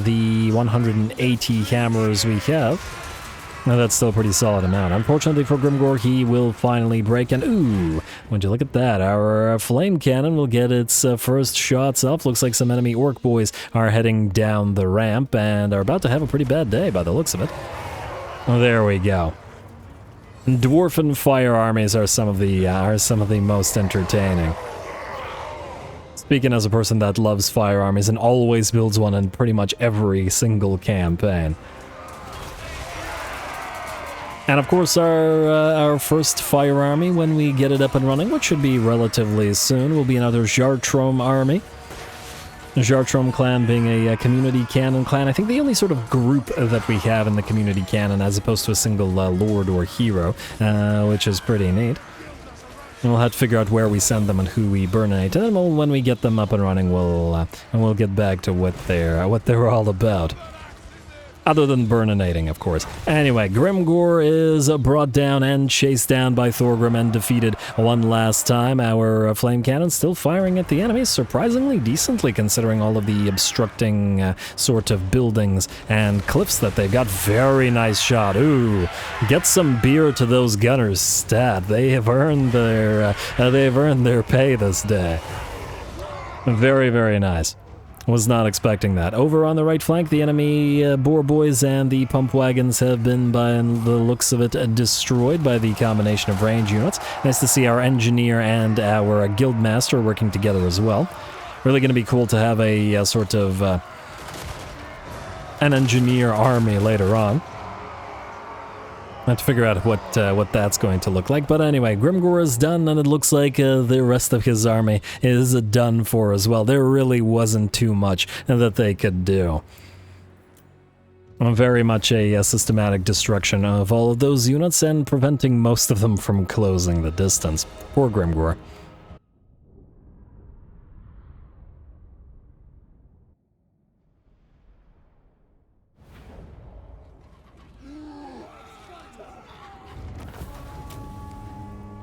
the 180 hammers we have, that's still a pretty solid amount. Unfortunately for Grimgor, he will finally break, and ooh, would you look at that, our flame cannon will get its first shots up. Looks like some enemy orc boys are heading down the ramp, and are about to have a pretty bad day by the looks of it. There we go. Dwarf and fire armies are some of the most entertaining. Speaking as a person that loves fire armies and always builds one in pretty much every single campaign. And of course our first fire army, when we get it up and running, which should be relatively soon, will be another Jartrom army. The Jartrom clan being a community canon clan. I think the only sort of group that we have in the community canon as opposed to a single lord or hero, which is pretty neat. We'll have to figure out where we send them and who we burnate, and then when we get them up and running, we'll get back to what they're all about. Other than burninating, of course. Anyway, Grimgor is brought down and chased down by Thorgrim and defeated one last time. Our flame cannon still firing at the enemies, surprisingly decently considering all of the obstructing sort of buildings and cliffs that they've got. Very nice shot. Ooh, get some beer to those gunners. Stat. They have earned their pay this day. Very, very nice. Was not expecting that. Over on the right flank, the enemy boar boys and the pump wagons have been, by the looks of it, destroyed by the combination of range units. Nice to see our engineer and our guildmaster working together as well. Really going to be cool to have a sort of an engineer army later on. I have to figure out what that's going to look like. But anyway, Grimgor is done, and it looks like the rest of his army is done for as well. There really wasn't too much that they could do. Very much a systematic destruction of all of those units and preventing most of them from closing the distance. Poor Grimgor.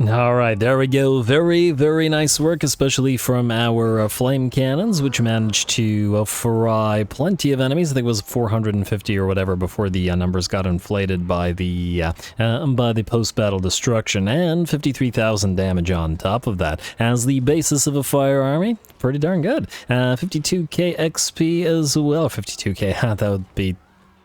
Alright, there we go. Very, very nice work, especially from our flame cannons, which managed to fry plenty of enemies. I think it was 450 or whatever before the numbers got inflated by the post-battle destruction, and 53,000 damage on top of that. As the basis of a fire army, pretty darn good. 52k XP as well. 52k, that would be...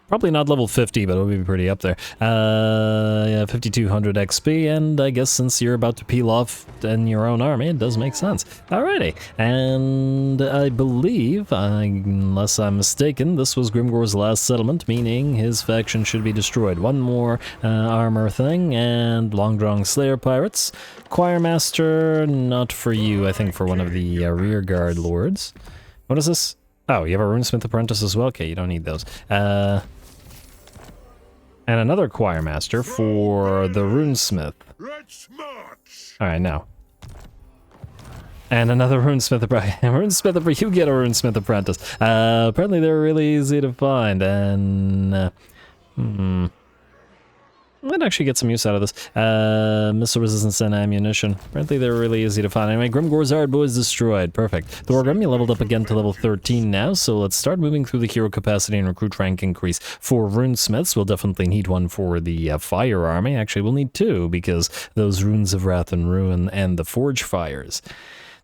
probably not level 50, but it'll be pretty up there. Yeah, 5200 XP, and I guess since you're about to peel off in your own army, it does make sense. Alrighty, and I believe, unless I'm mistaken, this was Grimgor's last settlement, meaning his faction should be destroyed. One more armor thing, and Longdrang Slayer Pirates. Choirmaster, not for you, I think for one of the rearguard lords. What is this? Oh, you have a Runesmith Apprentice as well? Okay, you don't need those. And another Choirmaster for the Runesmith. Alright, now. And another Runesmith Apprentice. You get a Runesmith Apprentice. Apparently they're really easy to find, and... I might actually get some use out of this. Missile resistance and ammunition. Apparently they're really easy to find. Anyway, Grimgor's Ard is destroyed. Perfect. Thorgrim, you leveled up again to level 13 now, so let's start moving through the hero capacity and recruit rank increase for runesmiths. We'll definitely need one for the fire army. Actually, we'll need two, because those runes of wrath and ruin and the forge fires.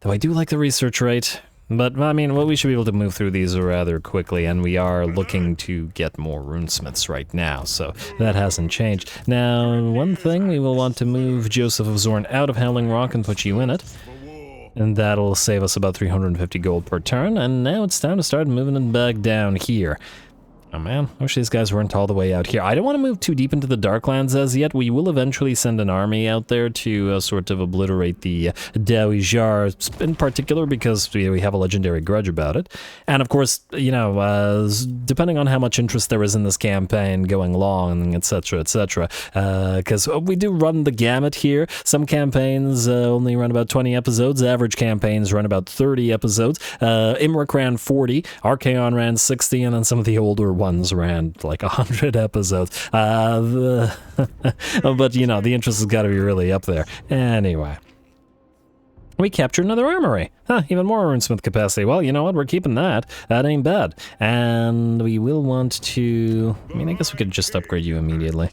Though I do like the research rate. But, I mean, well, we should be able to move through these rather quickly, and we are looking to get more runesmiths right now, so that hasn't changed. Now, one thing, we will want to move Joseph of Zorn out of Howling Rock and put you in it. And that'll save us about 350 gold per turn, and now it's time to start moving it back down here. Oh man, I wish these guys weren't all the way out here. I don't want to move too deep into the Darklands as yet. We will eventually send an army out there to sort of obliterate the Dawi in particular, because we have a legendary grudge about it. And of course, you know, depending on how much interest there is in this campaign going long, etc., etc., because we do run the gamut here. Some campaigns only run about 20 episodes. Average campaigns run about 30 episodes. Imric ran 40, Archaon ran 60, and then some of the older ones ran like 100 episodes. But you know, the interest has got to be really up there. Anyway, we captured another armory. Huh, even more runesmith capacity. Well, you know what? We're keeping that. That ain't bad. And we will want to... I mean, I guess we could just upgrade you immediately.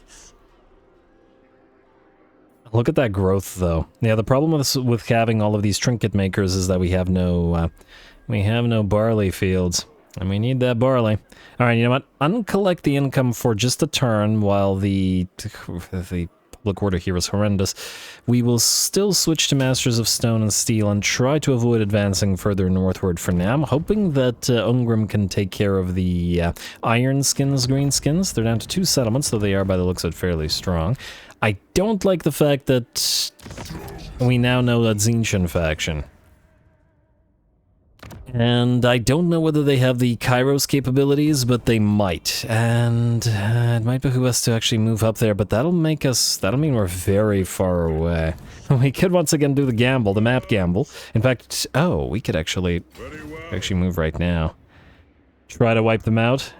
Look at that growth, though. Yeah, the problem with having all of these trinket makers is that we have no barley fields. And we need that barley. Alright, you know what? Uncollect the income for just a turn while the public order here is horrendous. We will still switch to Masters of Stone and Steel and try to avoid advancing further northward for now. I'm hoping that Ungrim can take care of the iron skins, green skins. They're down to 2 settlements, though they are, by the looks of it, fairly strong. I don't like the fact that we now know that Tzeentch faction. And I don't know whether they have the Kairos capabilities, but they might. And it might behoove us to actually move up there, but that'll mean we're very far away. We could once again do the gamble, the map gamble. In fact, oh, we could actually move right now. Try to wipe them out.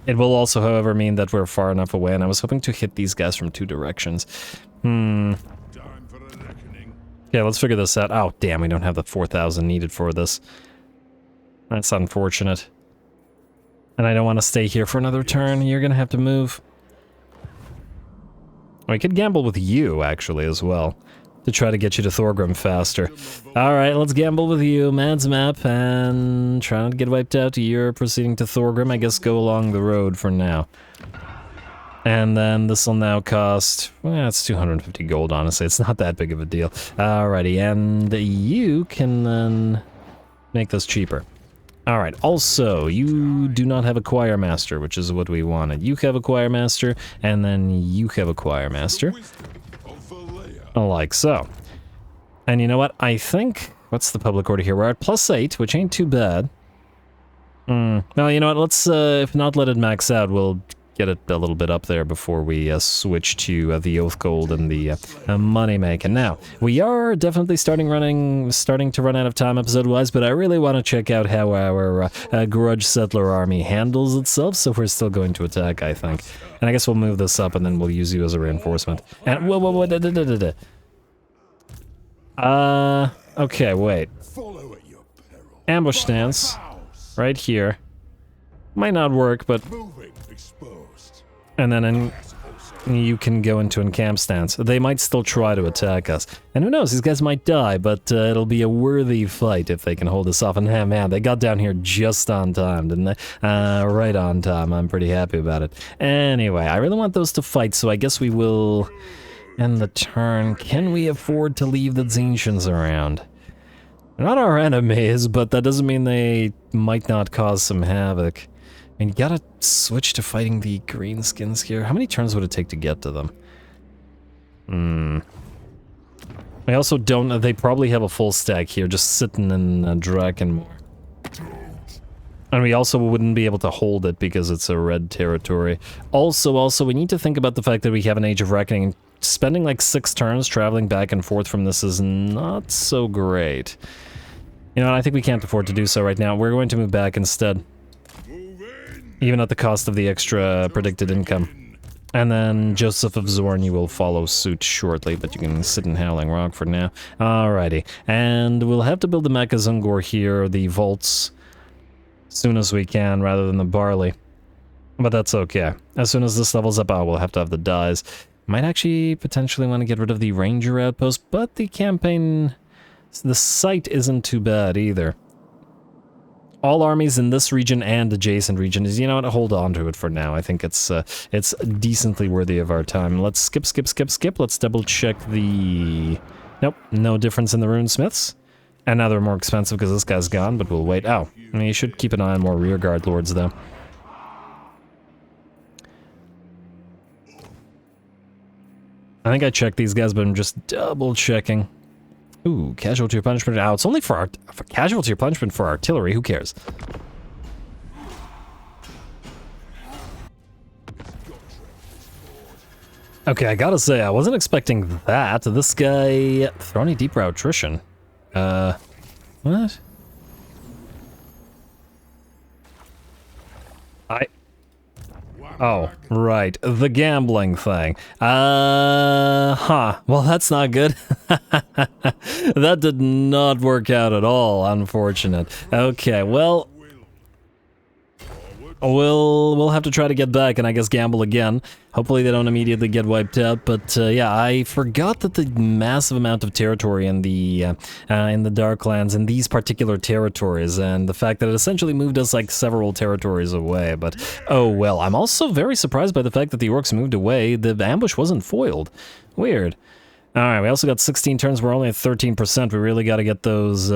It will also, however, mean that we're far enough away, and I was hoping to hit these guys from 2 directions. Okay, let's figure this out. Oh, damn, we don't have the 4,000 needed for this. That's unfortunate. And I don't want to stay here for another turn. You're gonna have to move. We could gamble with you, actually, as well, to try to get you to Thorgrim faster. Alright, let's gamble with you. Mad's map, and try not to get wiped out. You're proceeding to Thorgrim. I guess go along the road for now. And then this will now cost, well, it's 250 gold, honestly. It's not that big of a deal. Alrighty, and you can then make this cheaper. Alright, also, you do not have a choir master, which is what we wanted. You have a choir master, and then you have a choir master. Like so. And you know what? I think, what's the public order here? We're at +8, which ain't too bad. Well, you know what? Let's, if not let it max out, we'll get it a little bit up there before we switch to the Oath Gold and the money making. Now, we are definitely starting to run out of time episode-wise, but I really want to check out how our Grudge Settler army handles itself, so we're still going to attack, I think. And I guess we'll move this up, and then we'll use you as a reinforcement. And, okay, wait. Ambush stance, right here. Might not work, but... And then you can go into encamp stance. They might still try to attack us. And who knows, these guys might die, but it'll be a worthy fight if they can hold us off. And man, they got down here just on time, didn't they? Right on time. I'm pretty happy about it. Anyway, I really want those to fight, so I guess we will end the turn. Can we afford to leave the Tzeentch around? They're not our enemies, but that doesn't mean they might not cause some havoc. I mean, you gotta switch to fighting the greenskins here. How many turns would it take to get to them? I also don't... They probably have a full stack here, just sitting in Drakenmoor. And we also wouldn't be able to hold it because it's a red territory. Also, we need to think about the fact that we have an Age of Reckoning. Spending like 6 turns traveling back and forth from this is not so great. You know, I think we can't afford to do so right now. We're going to move back instead. Even at the cost of the extra predicted income. And then Joseph of Zorn, you will follow suit shortly, but you can sit in Howling Rock for now. Alrighty. And we'll have to build the Karaz Ankor here, the vaults, as soon as we can, rather than the barley. But that's okay. As soon as this levels up, we'll have to have the dyes. Might actually potentially want to get rid of the Ranger outpost, but the campaign... The site isn't too bad either. All armies in this region and adjacent regions, you know what, hold on to it for now. I think it's decently worthy of our time. Let's skip. Let's double check the... Nope, no difference in the runesmiths. And now they're more expensive because this guy's gone, but we'll wait. Oh, I mean, you should keep an eye on more rearguard lords, though. I think I checked these guys, but I'm just double checking. Ooh, casualty replenishment. Oh, it's only for casualty replenishment for artillery. Who cares? Okay, I gotta say, I wasn't expecting that. This guy... Throwing deeper attrition. What? Oh, right. The gambling thing. Huh. Well, that's not good. That did not work out at all, unfortunate. Okay, well... We'll have to try to get back and I guess gamble again. Hopefully they don't immediately get wiped out, but yeah, I forgot that the massive amount of territory in the Darklands in these particular territories, and the fact that it essentially moved us like several territories away, but oh well. I'm also very surprised by the fact that the orcs moved away. The ambush wasn't foiled. Weird. Alright, we also got 16 turns, we're only at 13%. We really gotta get those,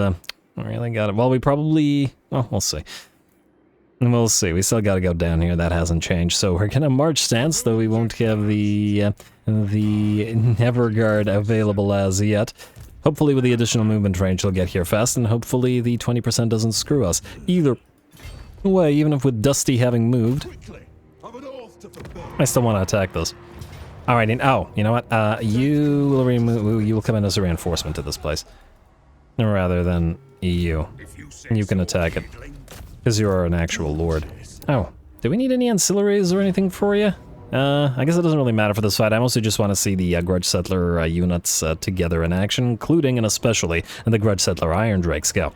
really gotta, well, we probably, well, we'll see. We'll see. We still gotta go down here. That hasn't changed. So we're gonna march stance, though we won't have the Neverguard available as yet. Hopefully with the additional movement range we'll get here fast, and hopefully the 20% doesn't screw us. Either way, even if with Dusty having moved, I still want to attack this. Alright, oh, you know what? You will come in as a reinforcement to this place. Rather than you. You can attack it. Because you are an actual lord. Oh, do we need any ancillaries or anything for you? I guess it doesn't really matter for this fight. I mostly just want to see the Grudge Settler units together in action, including and especially the Grudge Settler Iron Drakes. Go.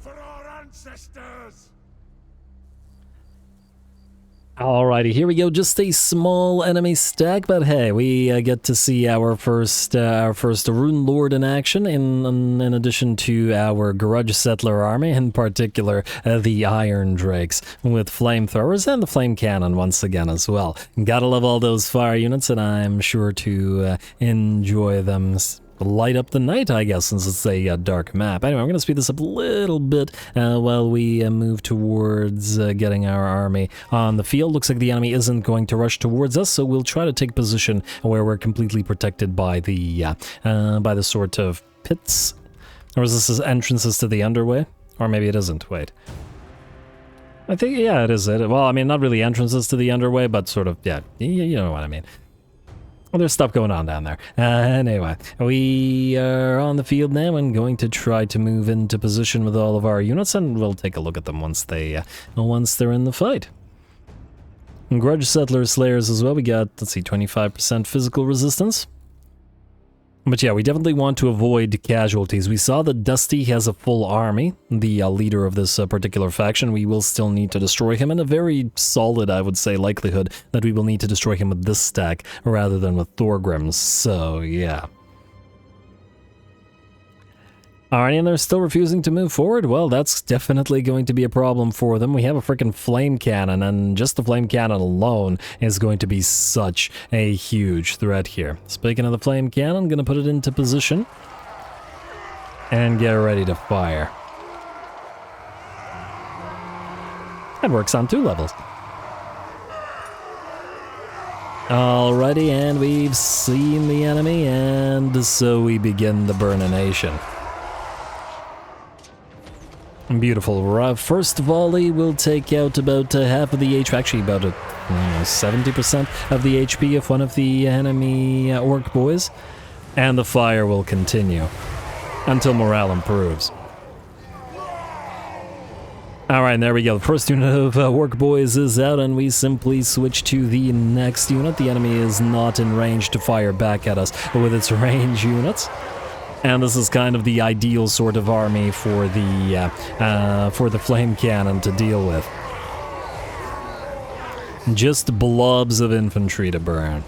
For our ancestors! Alrighty, here we go. Just a small enemy stack, but hey, we get to see our first Rune Lord in action. In addition to our Grudge Settler army, in particular the Iron Drakes with flamethrowers and the flame cannon once again as well. Gotta love all those fire units, and I'm sure to enjoy them. Light up the night, I guess, since it's a dark map. Anyway, I'm going to speed this up a little bit while we move towards getting our army on the field. Looks like the enemy isn't going to rush towards us, so we'll try to take position where we're completely protected by the sort of pits. Or is this entrances to the underway? Or maybe it isn't. Wait. I think, yeah, it is. Well, I mean, not really entrances to the underway, but sort of, yeah, you know what I mean. Well, there's stuff going on down there. Anyway, we are on the field now and going to try to move into position with all of our units, and we'll take a look at them once they're in the fight. And Grudge Settler Slayers as well. We got, let's see, 25% physical resistance. But yeah, we definitely want to avoid casualties. We saw that Dusty has a full army, the leader of this particular faction. We will still need to destroy him, and a very solid, I would say, likelihood that we will need to destroy him with this stack rather than with Thorgrim's, so yeah. Alright, and they're still refusing to move forward? Well, that's definitely going to be a problem for them. We have a freaking flame cannon, and just the flame cannon alone is going to be such a huge threat here. Speaking of the flame cannon, I'm going to put it into position and get ready to fire. That works on 2 levels. Alrighty, and we've seen the enemy, and so we begin the Burnination. Beautiful. First volley will take out about half of the HP, actually about 70% of the HP of one of the enemy orc boys, and the fire will continue until morale improves. Alright, there we go. The first unit of orc boys is out, and we simply switch to the next unit. The enemy is not in range to fire back at us with its range units. And this is kind of the ideal sort of army for the flame cannon to deal with. Just blobs of infantry to burn.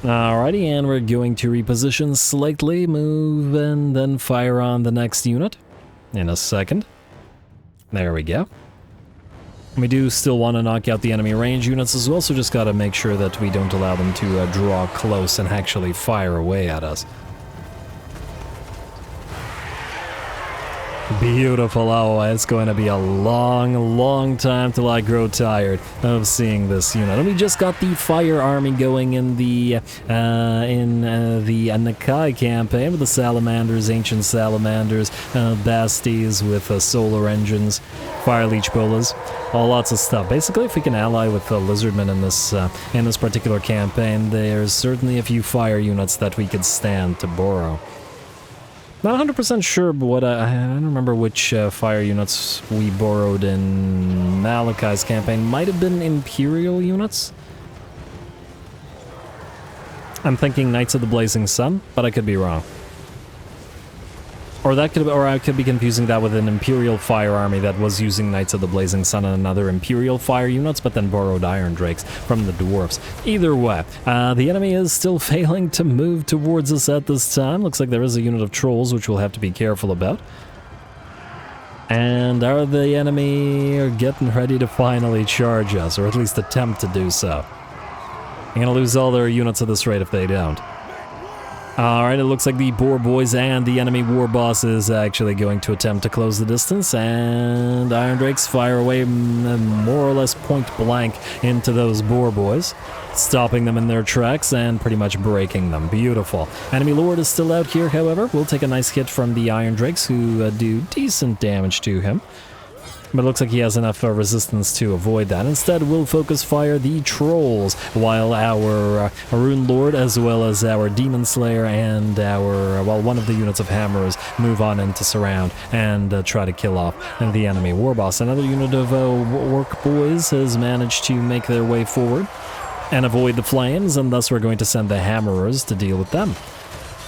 Alrighty, and we're going to reposition slightly, move, and then fire on the next unit in a second. There we go. We do still want to knock out the enemy range units as well, so just gotta make sure that we don't allow them to draw close and actually fire away at us. Beautiful. Oh, it's going to be a long time till I grow tired of seeing this unit. And we just got the fire army going in the Nakai campaign with the salamanders, ancient salamanders, basties with solar engines, fire leech bolas, all lots of stuff. Basically, if we can ally with the lizardmen in this particular campaign, there's certainly a few fire units that we could stand to borrow. Not 100% sure, but what I don't remember which fire units we borrowed in Malakai's campaign. Might have been Imperial units. I'm thinking Knights of the Blazing Sun, but I could be wrong. Or I could be confusing that with an Imperial fire army that was using Knights of the Blazing Sun and another Imperial fire units, but then borrowed Iron Drakes from the Dwarfs. Either way, the enemy is still failing to move towards us at this time. Looks like there is a unit of trolls, which we'll have to be careful about. And are the enemy getting ready to finally charge us, or at least attempt to do so? They're gonna lose all their units at this rate if they don't. Alright, it looks like the Boar Boys and the enemy War Boss is actually going to attempt to close the distance, and Iron Drakes fire away more or less point blank into those Boar Boys, stopping them in their tracks and pretty much breaking them. Beautiful. Enemy Lord is still out here, however. We'll take a nice hit from the Iron Drakes, who do decent damage to him. But it looks like he has enough resistance to avoid that. Instead, we'll focus fire the trolls, while our Rune Lord, as well as our Demon Slayer and one of the units of hammers move on in to surround and try to kill off the enemy War Boss. Another unit of Orc Boys has managed to make their way forward and avoid the flames, and thus we're going to send the Hammerers to deal with them.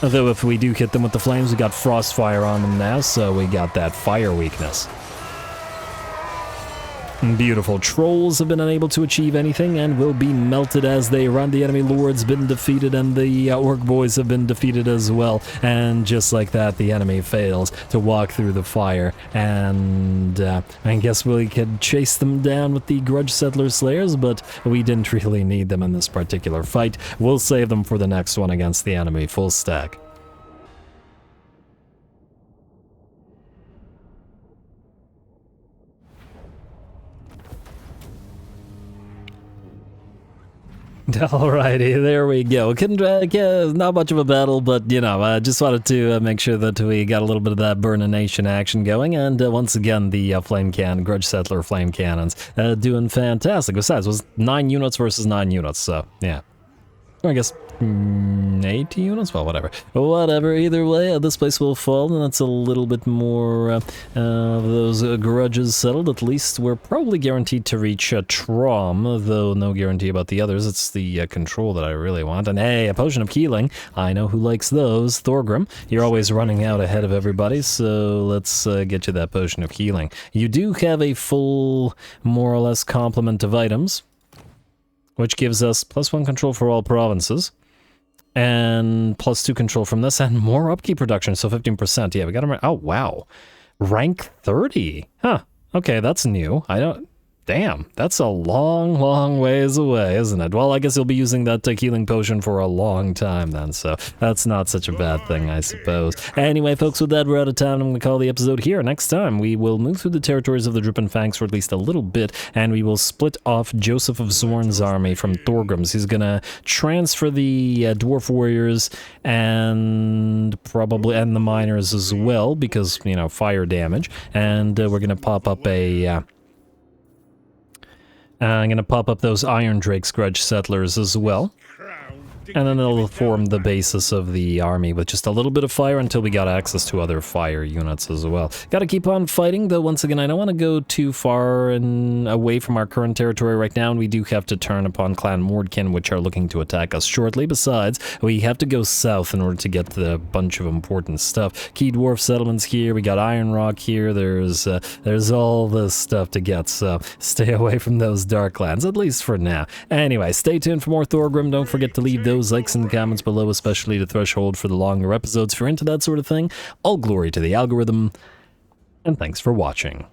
Although if we do hit them with the flames, we got Frostfire on them now, so we got that fire weakness. Beautiful. Trolls have been unable to achieve anything and will be melted as they run. The enemy Lord's been defeated and the Orc Boys have been defeated as well. And just like that, the enemy fails to walk through the fire. And I guess we could chase them down with the Grudge Settler Slayers, but we didn't really need them in this particular fight. We'll save them for the next one against the enemy full stack. Alrighty, there we go. Not much of a battle, but, you know, just wanted to make sure that we got a little bit of that Burnination action going, and once again, the Grudge Settler Flame Cannons doing fantastic. Besides, it was 9 units versus 9 units, so, yeah. I guess 8 units? Well, whatever. Whatever, either way, this place will fall, and that's a little bit more of those grudges settled. At least we're probably guaranteed to reach Trom, though no guarantee about the others. It's the control that I really want. And hey, a Potion of Healing. I know who likes those. Thorgrim, you're always running out ahead of everybody, so let's get you that Potion of Healing. You do have a full, more or less, complement of items, which gives us +1 control for all provinces, and +2 control from this, and more upkeep reduction, so 15%. Yeah, we got him right. Oh, wow. Rank 30. Huh. Okay, that's new. Damn, that's a long ways away, isn't it? Well, I guess you'll be using that healing potion for a long time then, so that's not such a bad thing, I suppose. Anyway, folks, with that, we're out of time. I'm going to call the episode here. Next time, we will move through the territories of the Dripping Fangs for at least a little bit, and we will split off Joseph of Zorn's army from Thorgrim's. He's going to transfer the Dwarf Warriors and the Miners as well, because, you know, fire damage, and we're going to pop up a... I'm going to pop up those Iron Drakes Grudge Settlers as well. And then it'll form the basis of the army with just a little bit of fire until we got access to other fire units as well. Gotta keep on fighting, though once again, I don't want to go too far and away from our current territory right now, and we do have to turn upon Clan Mordkin, which are looking to attack us shortly. Besides, we have to go south in order to get the bunch of important stuff. Key Dwarf settlements here, we got Iron Rock here, there's all this stuff to get, so stay away from those Darklands, at least for now. Anyway, stay tuned for more Thorgrim. Don't forget to leave those likes in the comments below, especially the threshold for the longer episodes if you're into that sort of thing. All glory to the algorithm, and thanks for watching.